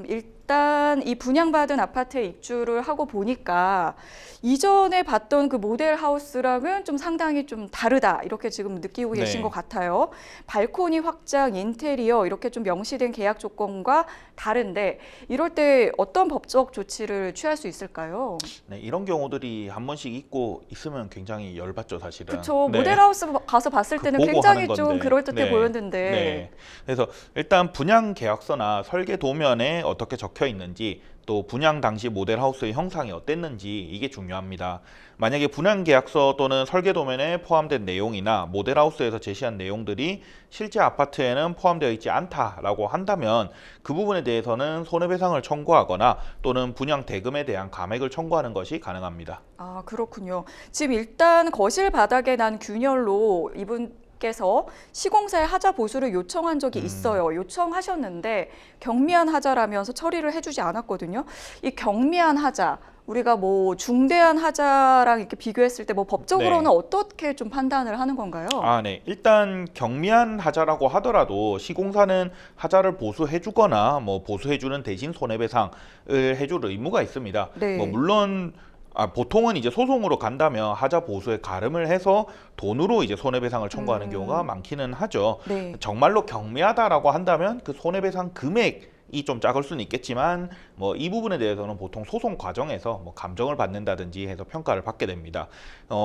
일단 이 분양받은 아파트에 입주를 하고 보니까 이전에 봤던 그 모델 하우스랑은 좀 상당히 좀 다르다 이렇게 지금 느끼고 계신 것 같아요. 발코니 확장, 인테리어 이렇게 좀 명시된 계약 조건과 다른데 이럴 때 어떤 법적 조치를 취할 수 있을까요? 네, 이런 경우들이 한 번씩 있으면 굉장히 열받죠, 사실은. 그렇죠. 네. 모델 하우스 가서 봤을 때는 보고 굉장히 하는 좀 건데. 그럴듯해 네. 보였는데 네. 그래서 일단 분양 계약서나 설계 도면에 어떻게 적혀 있는지 또 분양 당시 모델하우스의 형상이 어땠는지 이게 중요합니다. 만약에 분양 계약서 또는 설계 도면에 포함된 내용이나 모델하우스에서 제시한 내용들이 실제 아파트에는 포함되어 있지 않다라고 한다면 그 부분에 대해서는 손해배상을 청구하거나 또는 분양 대금에 대한 감액을 청구하는 것이 가능합니다. 아, 그렇군요. 지금 일단 거실 바닥에 난 균열로 이분께서 시공사에 하자 보수를 요청한 적이 있어요. 요청하셨는데 경미한 하자라면서 처리를 해주지 않았거든요. 이 경미한 하자, 우리가 뭐 중대한 하자랑 이렇게 비교했을 때 뭐 법적으로는 네. 어떻게 좀 판단을 하는 건가요? 네. 일단 경미한 하자라고 하더라도 시공사는 하자를 보수해주거나 뭐 보수해주는 대신 손해배상을 해줄 의무가 있습니다. 네. 뭐 물론 보통은 이제 소송으로 간다면 하자 보수에 가름을 해서 돈으로 이제 손해배상을 청구하는 경우가 많기는 하죠. 네. 정말로 경미하다라고 한다면 그 손해배상 금액이 좀 작을 수는 있겠지만 뭐 이 부분에 대해서는 보통 소송 과정에서 뭐 감정을 받는다든지 해서 평가를 받게 됩니다.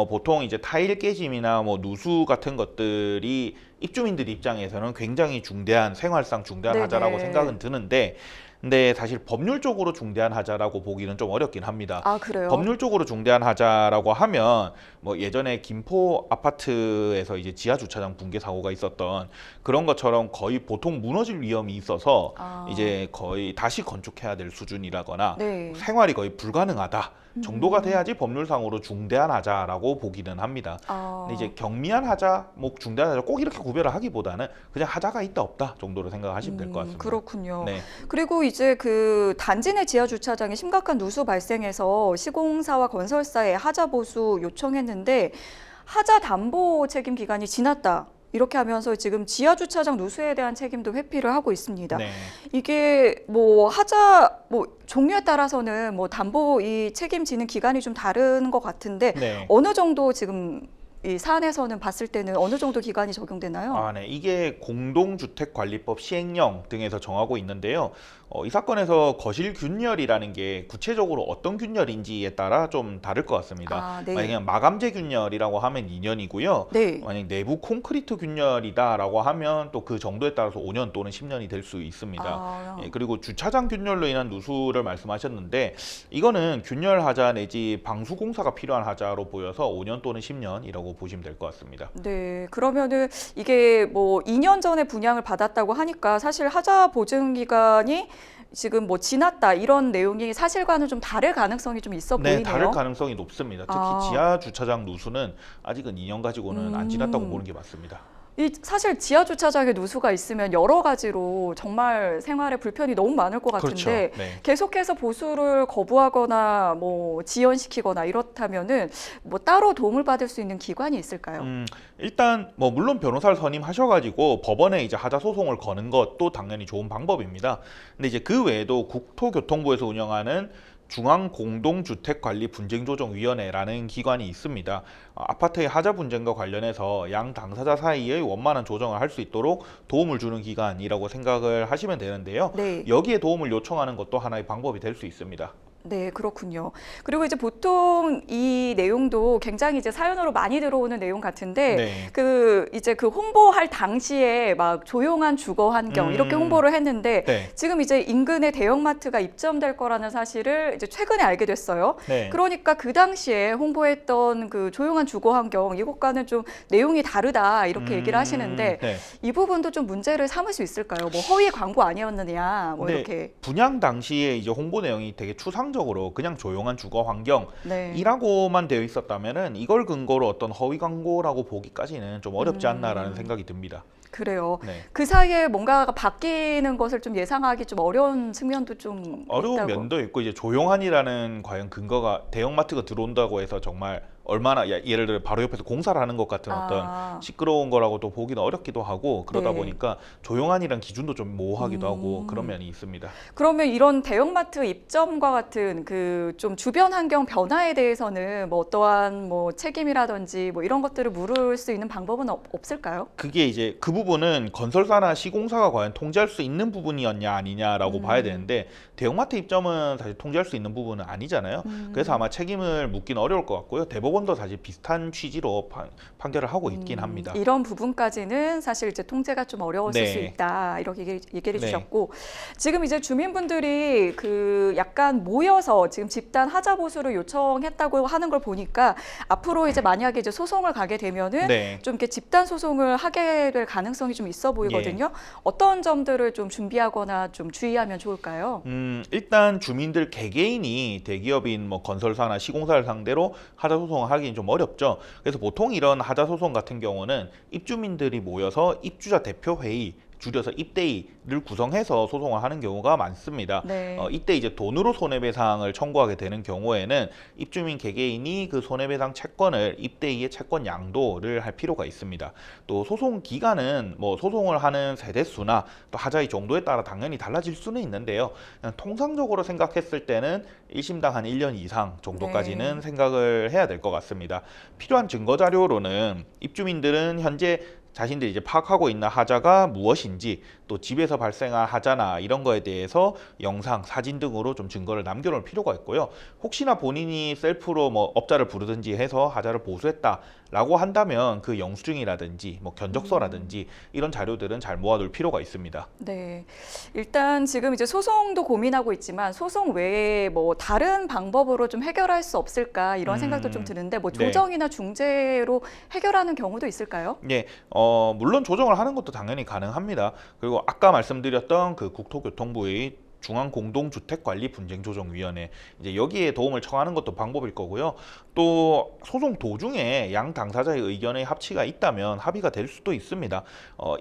보통 이제 타일 깨짐이나 뭐 누수 같은 것들이 입주민들 입장에서는 굉장히 중대한 생활상 중대한 네네. 하자라고 생각은 드는데 근데 사실 법률적으로 중대한 하자라고 보기는 좀 어렵긴 합니다. 아, 그래요? 법률적으로 중대한 하자라고 하면 뭐 예전에 김포 아파트에서 이제 지하 주차장 붕괴 사고가 있었던 그런 것처럼 거의 보통 무너질 위험이 있어서 이제 거의 다시 건축해야 될 수준이라거나 네. 생활이 거의 불가능하다 정도가 돼야지 법률상으로 중대한 하자라고 보기는 합니다. 근데 이제 경미한 하자, 뭐 중대한 하자 꼭 이렇게 구별을 하기보다는 그냥 하자가 있다 없다 정도로 생각하시면 될 것 같습니다. 그렇군요. 네. 그리고 이제 그 단지 내 지하 주차장에 심각한 누수 발생해서 시공사와 건설사에 하자 보수 요청했는데 하자 담보 책임 기간이 지났다. 이렇게 하면서 지금 지하 주차장 누수에 대한 책임도 회피를 하고 있습니다. 네. 이게 뭐 하자 뭐 종류에 따라서는 뭐 담보 이 책임지는 기간이 좀 다른 것 같은데 네. 어느 정도 지금 이 사안에서는 봤을 때는 어느 정도 기간이 적용되나요? 네. 이게 공동주택관리법 시행령 등에서 정하고 있는데요. 이 사건에서 거실균열이라는 게 구체적으로 어떤 균열인지에 따라 좀 다를 것 같습니다. 네. 만약에 마감재 균열이라고 하면 2년이고요. 네. 만약 내부 콘크리트 균열이다라고 하면 또 그 정도에 따라서 5년 또는 10년이 될 수 있습니다. 그리고 주차장 균열로 인한 누수를 말씀하셨는데 이거는 균열 하자 내지 방수 공사가 필요한 하자로 보여서 5년 또는 10년이라고 보시면 될 것 같습니다. 네, 그러면은 이게 뭐 2년 전에 분양을 받았다고 하니까 사실 하자 보증 기간이 지금 뭐 지났다 이런 내용이 사실과는 좀 다를 가능성이 좀 있어 보이네요. 네, 다를 가능성이 높습니다. 특히 지하 주차장 누수는 아직은 2년 가지고는 안 지났다고 보는 게 맞습니다. 사실 지하 주차장에 누수가 있으면 여러 가지로 정말 생활에 불편이 너무 많을 것 같은데 그렇죠. 네. 계속해서 보수를 거부하거나 뭐 지연시키거나 이렇다면은 뭐 따로 도움을 받을 수 있는 기관이 있을까요? 일단 뭐 물론 변호사를 선임하셔가지고 법원에 이제 하자 소송을 거는 것도 당연히 좋은 방법입니다. 근데 이제 그 외에도 국토교통부에서 운영하는 중앙공동주택관리분쟁조정위원회라는 기관이 있습니다. 아파트의 하자 분쟁과 관련해서 양 당사자 사이의 원만한 조정을 할 수 있도록 도움을 주는 기관이라고 생각을 하시면 되는데요. 네. 여기에 도움을 요청하는 것도 하나의 방법이 될 수 있습니다. 네, 그렇군요. 그리고 이제 보통 이 내용도 굉장히 이제 사연으로 많이 들어오는 내용 같은데 네. 이제 그 홍보할 당시에 막 조용한 주거 환경 이렇게 홍보를 했는데 네. 지금 이제 인근에 대형마트가 입점될 거라는 사실을 이제 최근에 알게 됐어요. 네. 그러니까 그 당시에 홍보했던 그 조용한 주거 환경 이것과는 좀 내용이 다르다 이렇게 얘기를 하시는데 네. 이 부분도 좀 문제를 삼을 수 있을까요? 뭐 허위 광고 아니었느냐 뭐 네. 이렇게. 분양 당시에 이제 홍보 내용이 되게 추상적으로 그냥 조용한 주거 네. 환경이라고만 되어 있었다면은 이걸 근거로 어떤 허위 광고라고 보기까지는 좀 어렵지 않나라는 생각이 듭니다. 그래요. 네. 그 사이에 뭔가가 바뀌는 것을 좀 예상하기 좀 어려운 측면도 좀 어려운 있다고. 면도 있고 이제 조용한이라는 과연 근거가 대형마트가 들어온다고 해서 정말 얼마나 예를 들어 바로 옆에서 공사를 하는 것 같은 어떤 시끄러운 거라고 또 보기는 어렵기도 하고 그러다 네. 보니까 조용한이란 기준도 좀 모호하기도 하고 그런 면이 있습니다. 그러면 이런 대형마트 입점과 같은 그 좀 주변 환경 변화에 대해서는 뭐 어떠한 뭐 책임이라든지 뭐 이런 것들을 물을 수 있는 방법은 없을까요? 그게 이제 그 부분은 건설사나 시공사가 과연 통제할 수 있는 부분이었냐 아니냐라고 봐야 되는데 대형마트 입점은 사실 통제할 수 있는 부분은 아니잖아요. 그래서 아마 책임을 묻기는 어려울 것 같고요. 대법원도 사실 비슷한 취지로 판결을 하고 있긴 합니다. 이런 부분까지는 사실 이제 통제가 좀 어려웠을 네. 수 있다 이렇게 얘기를 네. 해주셨고 지금 이제 주민분들이 그 약간 모여서 지금 집단 하자 보수를 요청했다고 하는 걸 보니까 앞으로 이제 만약에 이제 소송을 가게 되면은 네. 좀 이렇게 집단 소송을 하게 될 가능성이 좀 있어 보이거든요. 어떤 점들을 좀 준비하거나 좀 주의하면 좋을까요? 일단 주민들 개개인이 대기업인 뭐 건설사나 시공사를 상대로 하자 소송을 하기는 좀 어렵죠. 그래서 보통 이런 하자 소송 같은 경우는 입주민들이 모여서 입주자 대표 회의 줄여서 입대의를 구성해서 소송을 하는 경우가 많습니다. 네. 이때 이제 돈으로 손해배상을 청구하게 되는 경우에는 입주민 개개인이 그 손해배상 채권을 입대의의 채권 양도를 할 필요가 있습니다. 또 소송 기간은 뭐 소송을 하는 세대수나 또 하자의 정도에 따라 당연히 달라질 수는 있는데요. 그냥 통상적으로 생각했을 때는 1심당 한 1년 이상 정도까지는 네. 생각을 해야 될 것 같습니다. 필요한 증거 자료로는 입주민들은 현재 자신들이 이제 파악하고 있는 하자가 무엇인지, 또 집에서 발생한 하자나 이런 거에 대해서 영상, 사진 등으로 좀 증거를 남겨놓을 필요가 있고요. 혹시나 본인이 셀프로 뭐 업자를 부르든지 해서 하자를 보수했다라고 한다면 그 영수증이라든지 뭐 견적서라든지 이런 자료들은 잘 모아둘 필요가 있습니다. 네. 일단 지금 이제 소송도 고민하고 있지만 소송 외에 뭐 다른 방법으로 좀 해결할 수 없을까 이런 생각도 좀 드는데 뭐 네. 조정이나 중재로 해결하는 경우도 있을까요? 예, 물론 조정을 하는 것도 당연히 가능합니다. 그리고 아까 말씀드렸던 그 국토교통부의 중앙공동주택관리분쟁조정위원회, 이제 여기에 도움을 청하는 것도 방법일 거고요. 또 소송 도중에 양 당사자의 의견의 합치가 있다면 합의가 될 수도 있습니다.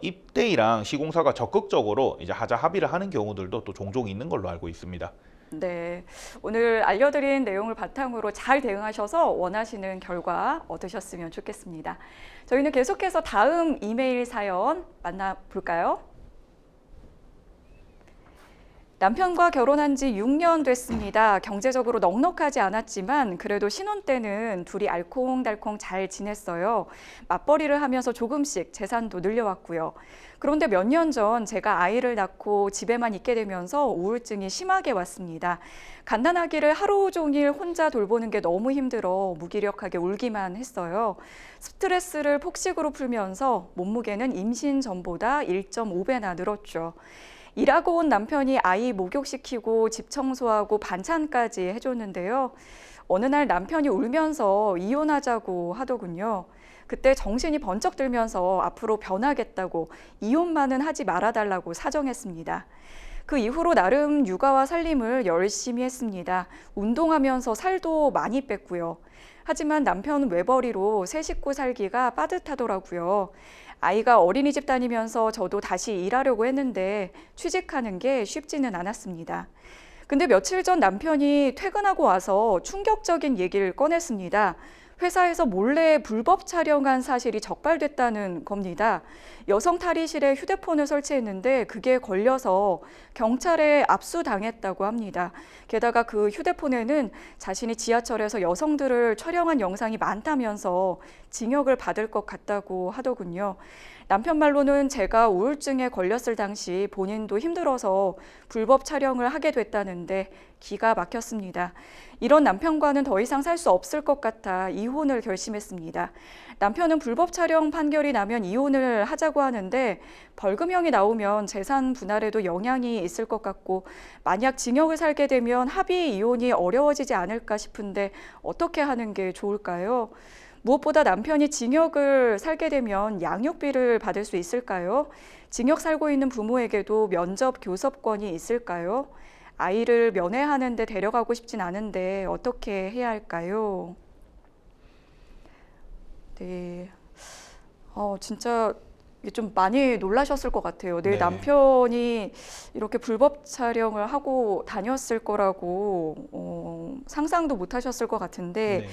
입대이랑 시공사가 적극적으로 이제 하자 합의를 하는 경우들도 또 종종 있는 걸로 알고 있습니다. 네. 오늘 알려드린 내용을 바탕으로 잘 대응하셔서 원하시는 결과 얻으셨으면 좋겠습니다. 저희는 계속해서 다음 이메일 사연 만나볼까요? 남편과 결혼한 지 6년 됐습니다. 경제적으로 넉넉하지 않았지만 그래도 신혼 때는 둘이 알콩달콩 잘 지냈어요. 맞벌이를 하면서 조금씩 재산도 늘려왔고요. 그런데 몇 년 전 제가 아이를 낳고 집에만 있게 되면서 우울증이 심하게 왔습니다. 갓난아기를 하루 종일 혼자 돌보는 게 너무 힘들어 무기력하게 울기만 했어요. 스트레스를 폭식으로 풀면서 몸무게는 임신 전보다 1.5배나 늘었죠. 일하고 온 남편이 아이 목욕시키고 집 청소하고 반찬까지 해줬는데요. 어느 날 남편이 울면서 이혼하자고 하더군요. 그때 정신이 번쩍 들면서 앞으로 변하겠다고 이혼만은 하지 말아달라고 사정했습니다. 그 이후로 나름 육아와 살림을 열심히 했습니다. 운동하면서 살도 많이 뺐고요. 하지만 남편 외벌이로 새 식구 살기가 빠듯하더라고요. 아이가 어린이집 다니면서 저도 다시 일하려고 했는데 취직하는 게 쉽지는 않았습니다. 근데 며칠 전 남편이 퇴근하고 와서 충격적인 얘기를 꺼냈습니다. 회사에서 몰래 불법 촬영한 사실이 적발됐다는 겁니다. 여성 탈의실에 휴대폰을 설치했는데 그게 걸려서 경찰에 압수당했다고 합니다. 게다가 그 휴대폰에는 자신이 지하철에서 여성들을 촬영한 영상이 많다면서 징역을 받을 것 같다고 하더군요. 남편 말로는 제가 우울증에 걸렸을 당시 본인도 힘들어서 불법 촬영을 하게 됐다는데 기가 막혔습니다. 이런 남편과는 더 이상 살 수 없을 것 같아 이혼을 결심했습니다. 남편은 불법 촬영 판결이 나면 이혼을 하자고 하는데 벌금형이 나오면 재산 분할에도 영향이 있을 것 같고 만약 징역을 살게 되면 합의 이혼이 어려워지지 않을까 싶은데 어떻게 하는 게 좋을까요? 무엇보다 남편이 징역을 살게 되면 양육비를 받을 수 있을까요? 징역 살고 있는 부모에게도 면접 교섭권이 있을까요? 아이를 면회하는 데 데려가고 싶진 않은데 어떻게 해야 할까요? 네, 진짜 이게 좀 많이 놀라셨을 것 같아요. 내 네. 남편이 이렇게 불법 촬영을 하고 다녔을 거라고 상상도 못 하셨을 것 같은데 네.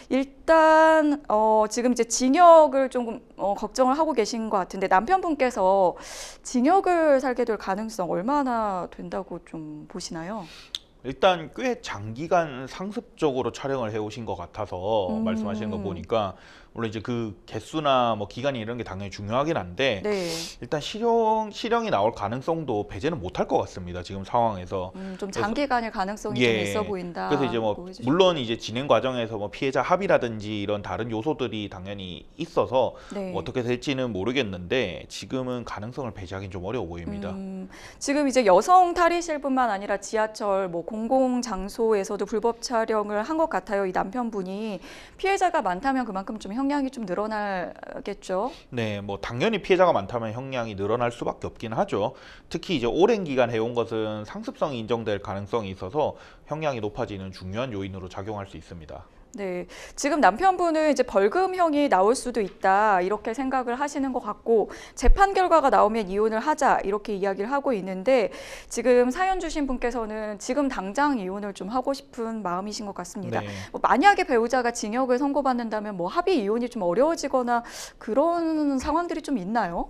일단 지금 이제 징역을 조금 걱정을 하고 계신 것 같은데 남편분께서 징역을 살게 될 가능성 얼마나 된다고 좀 보시나요? 일단 꽤 장기간 상습적으로 촬영을 해오신 것 같아서 말씀하시는 거 보니까 물론 이제 그 개수나 뭐 기간이 이런 게 당연히 중요하긴 한데 네, 일단 실형이 나올 가능성도 배제는 못할 것 같습니다. 지금 상황에서. 좀 장기간일 가능성이 좀 예. 있어 보인다. 그래서 이제 뭐 물론 이제 진행 과정에서 뭐 피해자 합의라든지 이런 다른 요소들이 당연히 있어서 네. 뭐 어떻게 될지는 모르겠는데 지금은 가능성을 배제하기는 좀 어려워 보입니다. 지금 이제 여성 탈의실뿐만 아니라 지하철, 뭐 공공 장소에서도 불법 촬영을 한 것 같아요. 이 남편분이 피해자가 많다면 그만큼 좀 형량이 좀 늘어나겠죠. 네, 뭐 당연히 피해자가 많다면 형량이 늘어날 수밖에 없긴 하죠. 특히 이제 오랜 기간 해온 것은 상습성이 인정될 가능성이 있어서 형량이 높아지는 중요한 요인으로 작용할 수 있습니다. 네, 지금 남편분은 이제 벌금형이 나올 수도 있다 이렇게 생각을 하시는 것 같고 재판 결과가 나오면 이혼을 하자 이렇게 이야기를 하고 있는데 지금 사연 주신 분께서는 지금 당장 이혼을 좀 하고 싶은 마음이신 것 같습니다. 네. 뭐 만약에 배우자가 징역을 선고받는다면 뭐 합의 이혼이 좀 어려워지거나 그런 상황들이 좀 있나요?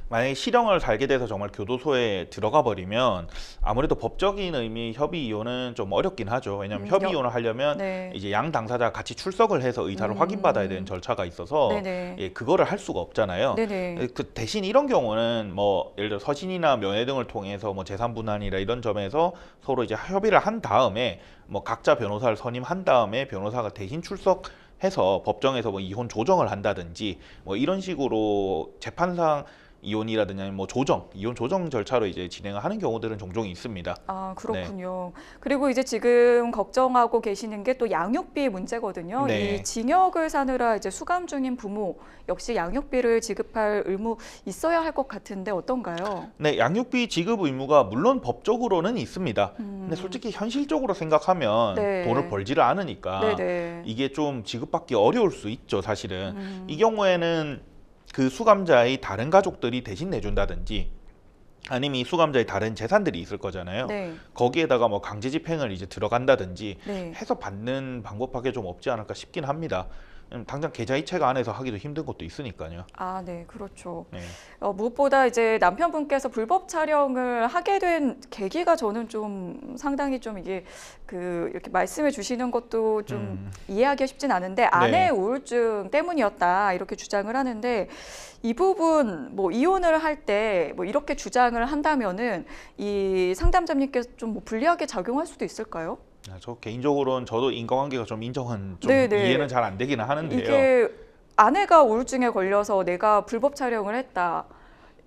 만약에 실형을 살게 돼서 정말 교도소에 들어가 버리면 아무래도 법적인 의미 협의 이혼은 좀 어렵긴 하죠. 왜냐하면 협의 이혼을 하려면 네. 이제 양 당사자가 같이 출석을 해서 의사를 확인받아야 되는 절차가 있어서 네네. 예, 그거를 할 수가 없잖아요. 네네. 그 대신 이런 경우는 뭐 예를 들어 서신이나 면회 등을 통해서 뭐 재산 분할이나 이런 점에서 서로 이제 협의를 한 다음에 뭐 각자 변호사를 선임한 다음에 변호사가 대신 출석해서 법정에서 뭐 이혼 조정을 한다든지 뭐 이런 식으로 재판상 이혼이라든지 아니면 뭐 이혼 조정 절차로 이제 진행을 하는 경우들은 종종 있습니다. 아, 그렇군요. 그리고 이제 지금 걱정하고 계시는 게 또 양육비 문제거든요. 네. 이 징역을 사느라 이제 수감 중인 부모 역시 양육비를 지급할 의무 있어야 할 것 같은데 어떤가요? 네, 양육비 지급 의무가 물론 법적으로는 있습니다. 근데 솔직히 현실적으로 생각하면 네. 돈을 벌지를 않으니까 네네. 이게 좀 지급받기 어려울 수 있죠, 사실은. 이 경우에는 그 수감자의 다른 가족들이 대신 내준다든지 아니면 이 수감자의 다른 재산들이 있을 거잖아요. 네. 거기에다가 뭐 강제 집행을 이제 들어간다든지 네. 해서 받는 방법밖에 좀 없지 않을까 싶긴 합니다. 당장 계좌이체가 안에서 하기도 힘든 것도 있으니까요. 아, 네, 그렇죠. 네. 무엇보다 이제 남편분께서 불법 촬영을 하게 된 계기가 저는 좀 상당히 좀 이게 이렇게 말씀해 주시는 것도 좀 이해하기가 쉽진 않은데 아내의 우울증 때문이었다 이렇게 주장을 하는데 이 부분 뭐 이혼을 할 때 뭐 이렇게 주장을 한다면은 이 상담자님께서 좀 뭐 불리하게 작용할 수도 있을까요? 저 개인적으로는 저도 인과관계가 좀 인정은 좀 네네. 이해는 잘 안 되기는 하는데요. 이게 아내가 우울증에 걸려서 내가 불법 촬영을 했다.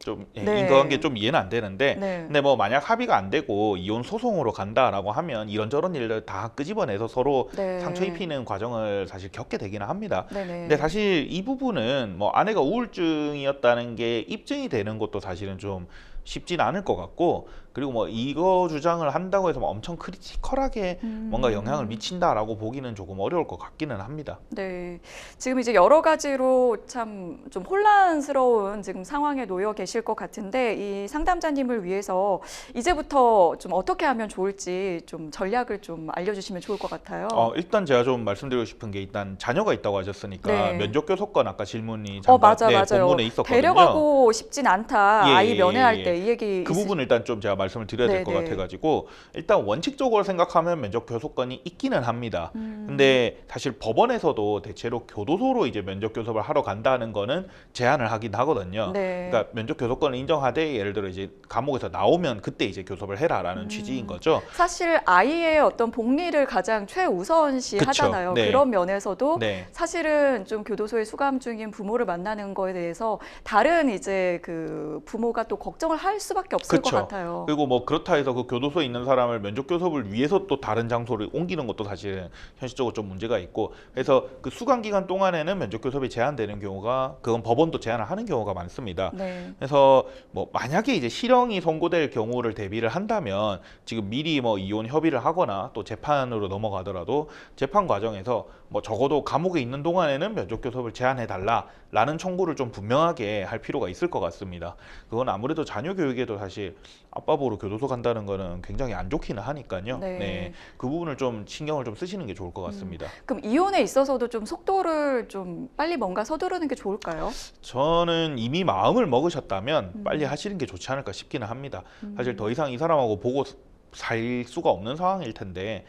좀 네. 인과관계 좀 이해는 안 되는데 네. 근데 뭐 만약 합의가 안 되고 이혼 소송으로 간다라고 하면 이런저런 일을 다 끄집어내서 서로 네. 상처 입히는 과정을 사실 겪게 되기는 합니다. 네네. 근데 사실 이 부분은 뭐 아내가 우울증이었다는 게 입증이 되는 것도 사실은 좀 쉽진 않을 것 같고 그리고 뭐 이거 주장을 한다고 해서 뭐 엄청 크리티컬하게 뭔가 영향을 미친다라고 보기는 조금 어려울 것 같기는 합니다. 네, 지금 이제 여러 가지로 참 좀 혼란스러운 지금 상황에 놓여 계실 것 같은데 이 상담자님을 위해서 이제부터 좀 어떻게 하면 좋을지 좀 전략을 좀 알려주시면 좋을 것 같아요. 일단 제가 좀 말씀드리고 싶은 게 일단 자녀가 있다고 하셨으니까 네. 면접교섭권 아까 질문이 잠깐 맞아요. 본문에 있었거든요. 데려가고 싶진 않다. 예, 아이 예, 면회할 예. 때 이 얘기 그 부분 일단 좀 제가 말씀을 드려야 될 것 네네. 같아가지고 일단 원칙적으로 생각하면 면접 교섭권이 있기는 합니다. 근데 사실 법원에서도 대체로 교도소로 이제 면접 교섭을 하러 간다는 거는 제한을 하긴 하거든요. 네. 그러니까 면접 교섭권을 인정하되 예를 들어 이제 감옥에서 나오면 그때 이제 교섭을 해라라는 취지인 거죠. 사실 아이의 어떤 복리를 가장 최우선시 그쵸. 하잖아요. 네. 그런 면에서도 네. 사실은 좀 교도소에 수감 중인 부모를 만나는 거에 대해서 다른 이제 그 부모가 또 걱정을 할 수밖에 없을 그쵸. 것 같아요. 그리고 뭐 그렇다 해서 그 교도소에 있는 사람을 면접 교섭을 위해서 또 다른 장소를 옮기는 것도 사실은 현실적으로 좀 문제가 있고 그래서 그 수감 기간 동안에는 면접 교섭이 제한되는 경우가 그건 법원도 제한을 하는 경우가 많습니다. 네. 그래서 뭐 만약에 이제 실형이 선고될 경우를 대비를 한다면 지금 미리 뭐 이혼 협의를 하거나 또 재판으로 넘어가더라도 재판 과정에서 뭐 적어도 감옥에 있는 동안에는 면접 교섭을 제한해 달라라는 청구를 좀 분명하게 할 필요가 있을 것 같습니다. 그건 아무래도 자녀 교육에도 사실 아빠 보러 교도소 간다는 거는 굉장히 안 좋기는 하니까요. 네. 그 부분을 좀 신경을 좀 쓰시는 게 좋을 것 같습니다. 그럼 이혼에 있어서도 좀 속도를 좀 빨리 뭔가 서두르는 게 좋을까요? 저는 이미 마음을 먹으셨다면 빨리 하시는 게 좋지 않을까 싶기는 합니다. 사실 더 이상 이 사람하고 보고 살 수가 없는 상황일 텐데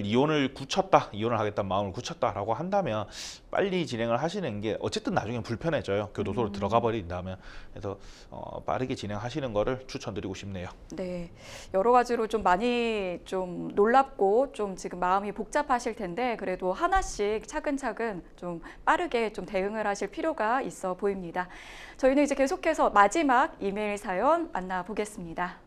이혼을 하겠다는 마음을 굳혔다라고 한다면 빨리 진행을 하시는 게 어쨌든 나중에 불편해져요. 교도소로 들어가 버린다면. 그래서 빠르게 진행하시는 거를 추천드리고 싶네요. 네, 여러 가지로 좀 많이 좀 놀랍고 좀 지금 마음이 복잡하실 텐데 그래도 하나씩 차근차근 좀 빠르게 좀 대응을 하실 필요가 있어 보입니다. 저희는 이제 계속해서 마지막 이메일 사연 만나보겠습니다.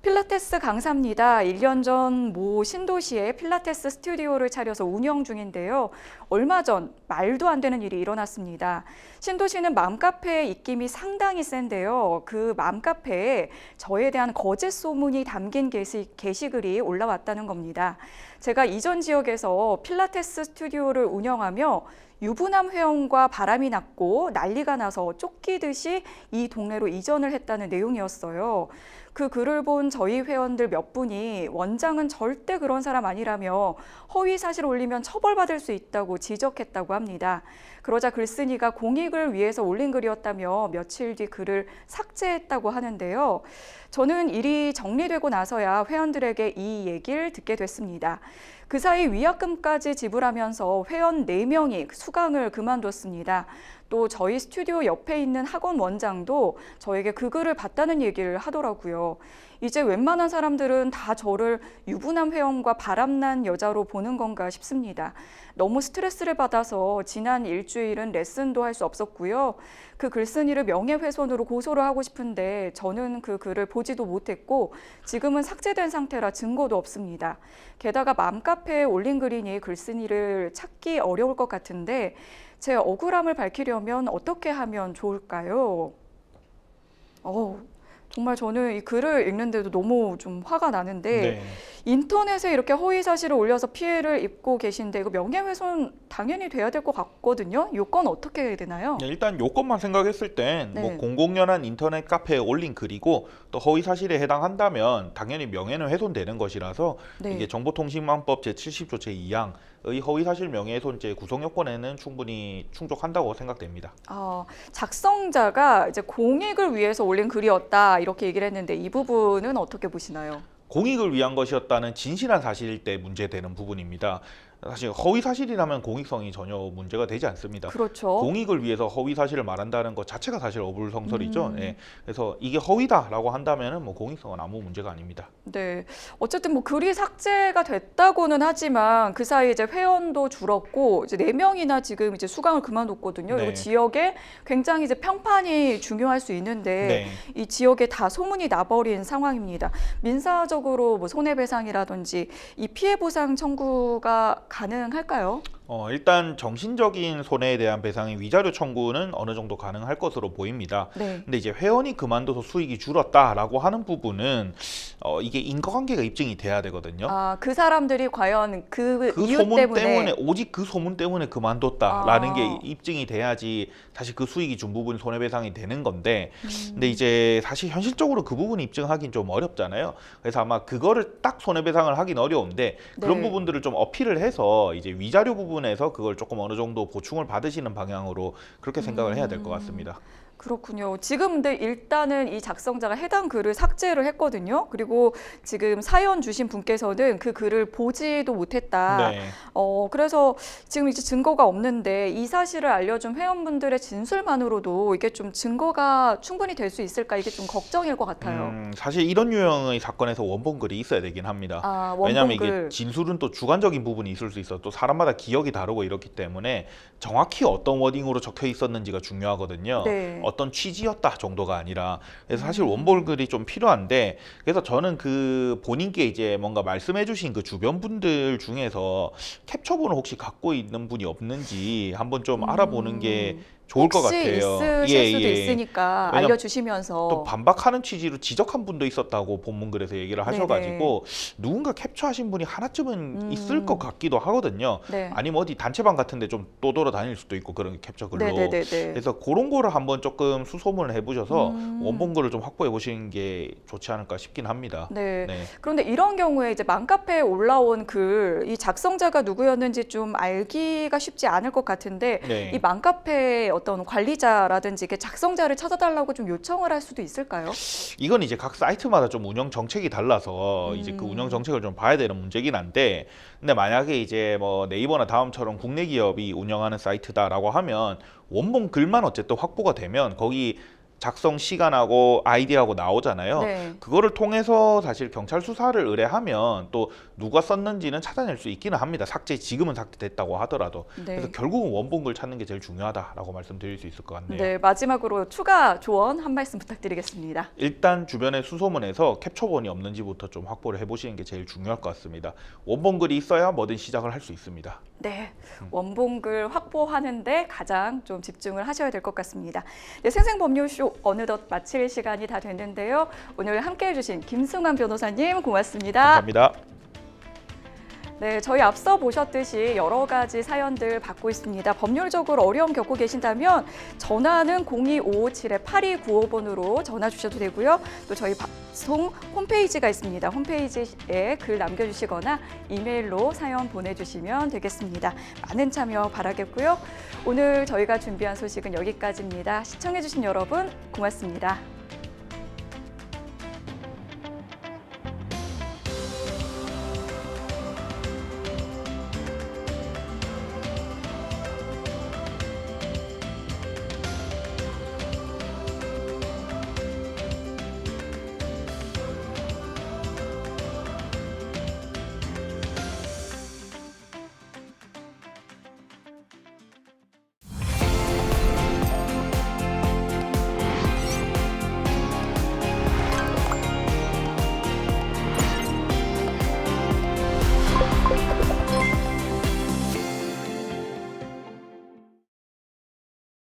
필라테스 강사입니다. 1년 전 모 신도시에 필라테스 스튜디오를 차려서 운영 중인데요. 얼마 전 말도 안 되는 일이 일어났습니다. 신도시는 맘카페의 입김이 상당히 센데요. 그 맘카페에 저에 대한 거짓 소문이 담긴 게시글이 올라왔다는 겁니다. 제가 이전 지역에서 필라테스 스튜디오를 운영하며 유부남 회원과 바람이 났고 난리가 나서 쫓기듯이 이 동네로 이전을 했다는 내용이었어요. 그 글을 본 저희 회원들 몇 분이 원장은 절대 그런 사람 아니라며 허위 사실 올리면 처벌받을 수 있다고 지적했다고 합니다. 그러자 글쓴이가 공익을 위해서 올린 글이었다며 며칠 뒤 글을 삭제했다고 하는데요. 저는 일이 정리되고 나서야 회원들에게 이 얘기를 듣게 됐습니다. 그 사이 위약금까지 지불하면서 회원 4명이 수강을 그만뒀습니다. 또 저희 스튜디오 옆에 있는 학원 원장도 저에게 그 글을 봤다는 얘기를 하더라고요. 이제 웬만한 사람들은 다 저를 유부남 회원과 바람난 여자로 보는 건가 싶습니다. 너무 스트레스를 받아서 지난 일주일은 레슨도 할 수 없었고요. 그 글쓴이를 명예훼손으로 고소를 하고 싶은데 저는 그 글을 보지도 못했고 지금은 삭제된 상태라 증거도 없습니다. 게다가 맘카페에 올린 글이니 글쓴이를 찾기 어려울 것 같은데 제 억울함을 밝히려면 어떻게 하면 좋을까요? 정말 저는 이 글을 읽는데도 너무 좀 화가 나는데 네. 인터넷에 이렇게 허위 사실을 올려서 피해를 입고 계신데 이거 명예훼손 당연히 돼야 될 것 같거든요. 요건 어떻게 해야 되나요? 네, 일단 요것만 생각했을 땐 네. 뭐 공공연한 인터넷 카페에 올린 글이고 또 허위 사실에 해당한다면 당연히 명예는 훼손되는 것이라서 네. 이게 정보통신망법 제70조 제2항의 허위 사실 명예훼손죄 구성 요건에는 충분히 충족한다고 생각됩니다. 작성자가 이제 공익을 위해서 올린 글이었다 이렇게 얘기를 했는데 이 부분은 어떻게 보시나요? 공익을 위한 것이었다는 진실한 사실일 때 문제되는 부분입니다. 사실 허위 사실이라면 공익성이 전혀 문제가 되지 않습니다. 그렇죠. 공익을 위해서 허위 사실을 말한다는 것 자체가 사실 어불성설이죠. 예. 그래서 이게 허위다라고 한다면은 뭐 공익성은 아무 문제가 아닙니다. 네. 어쨌든 뭐 글이 삭제가 됐다고는 하지만 그 사이 이제 회원도 줄었고 이제 4명이나 지금 이제 수강을 그만뒀거든요. 네. 그리고 지역에 굉장히 이제 평판이 중요할 수 있는데 이 지역에 다 소문이 나버린 상황입니다. 민사적으로 뭐 손해배상이라든지 이 피해 보상 청구가 가능할까요? 일단 정신적인 손해에 대한 배상의 위자료 청구는 어느 정도 가능할 것으로 보입니다. 네. 근데 이제 회원이 그만둬서 수익이 줄었다라고 하는 부분은 이게 인과관계가 입증이 돼야 되거든요. 그 사람들이 과연 그 이유 소문 때문에 오직 그 소문 때문에 그만뒀다라는 게 입증이 돼야지 사실 그 수익이 준 부분이 손해배상이 되는 건데 근데 이제 사실 현실적으로 그 부분 입증하기는 좀 어렵잖아요. 그래서 아마 그거를 딱 손해배상을 하긴 어려운데 그런 네. 부분들을 좀 어필을 해서 이제 위자료 부분에서 그걸 조금 어느 정도 보충을 받으시는 방향으로 그렇게 생각을 해야 될 것 같습니다. 그렇군요. 지금 근데 일단은 이 작성자가 해당 글을 삭제를 했거든요. 그리고 지금 사연 주신 분께서는 그 글을 보지도 못했다. 네. 그래서 지금 이제 증거가 없는데 이 사실을 알려준 회원분들의 진술만으로도 이게 좀 증거가 충분히 될 수 있을까 이게 좀 걱정일 것 같아요. 사실 이런 유형의 사건에서 원본 글이 있어야 되긴 합니다. 원본 왜냐하면 글. 이게 진술은 또 주관적인 부분이 있을 수 있어. 또 사람마다 기억이 다르고 이렇기 때문에 정확히 어떤 워딩으로 적혀 있었는지가 중요하거든요. 네. 어떤 취지였다 정도가 아니라 그래서 사실 원본 글이 좀 필요한데 그래서 저는 그 본인께 이제 뭔가 말씀해주신 그 주변 분들 중에서 캡처본을 혹시 갖고 있는 분이 없는지 한번 좀 알아보는 게 좋을 것 같아요. 혹시 있으실 수도 있으니까 왜냐면 알려주시면서 또 반박하는 취지로 지적한 분도 있었다고 본문 글에서 얘기를 하셔가지고 누군가 캡처하신 분이 하나쯤은 있을 것 같기도 하거든요. 네. 아니면 어디 단체방 같은데 좀 또 돌아다닐 수도 있고 그런 캡처 글로. 네네네네. 그래서 그런 거를 한번 조금 수소문을 해보셔서 원본 글을 좀 확보해 보시는 게 좋지 않을까 싶긴 합니다. 네. 네. 그런데 이런 경우에 이제 맘카페에 올라온 글, 이 작성자가 누구였는지 좀 알기가 쉽지 않을 것 같은데 네. 이 맘카페의 어떤 관리자라든지 이게 작성자를 찾아달라고 좀 요청을 할 수도 있을까요? 이건 이제 각 사이트마다 좀 운영 정책이 달라서 이제 그 운영 정책을 좀 봐야 되는 문제긴 한데 근데 만약에 이제 뭐 네이버나 다음처럼 국내 기업이 운영하는 사이트다라고 하면 원본 글만 어쨌든 확보가 되면 거기 작성 시간하고 아이디하고 나오잖아요. 네. 그거를 통해서 사실 경찰 수사를 의뢰하면 또 누가 썼는지는 찾아낼 수 있기는 합니다. 지금은 삭제됐다고 하더라도. 네. 그래서 결국은 원본 글 찾는 게 제일 중요하다라고 말씀드릴 수 있을 것 같네요. 네, 마지막으로 추가 조언 한 말씀 부탁드리겠습니다. 일단 주변에 수소문에서 캡처본이 없는지부터 좀 확보를 해보시는 게 제일 중요할 것 같습니다. 원본 글이 있어야 뭐든 시작을 할 수 있습니다. 네, 원본글 확보하는데 가장 좀 집중을 하셔야 될 것 같습니다. 네, 생생법률쇼 어느덧 마칠 시간이 다 됐는데요. 오늘 함께해 주신 김승환 변호사님 고맙습니다. 감사합니다. 네, 저희 앞서 보셨듯이 여러 가지 사연들 받고 있습니다. 법률적으로 어려움 겪고 계신다면 전화는 02557-8295번으로 전화 주셔도 되고요. 또 저희 방송 홈페이지가 있습니다. 홈페이지에 글 남겨주시거나 이메일로 사연 보내주시면 되겠습니다. 많은 참여 바라겠고요. 오늘 저희가 준비한 소식은 여기까지입니다. 시청해주신 여러분 고맙습니다.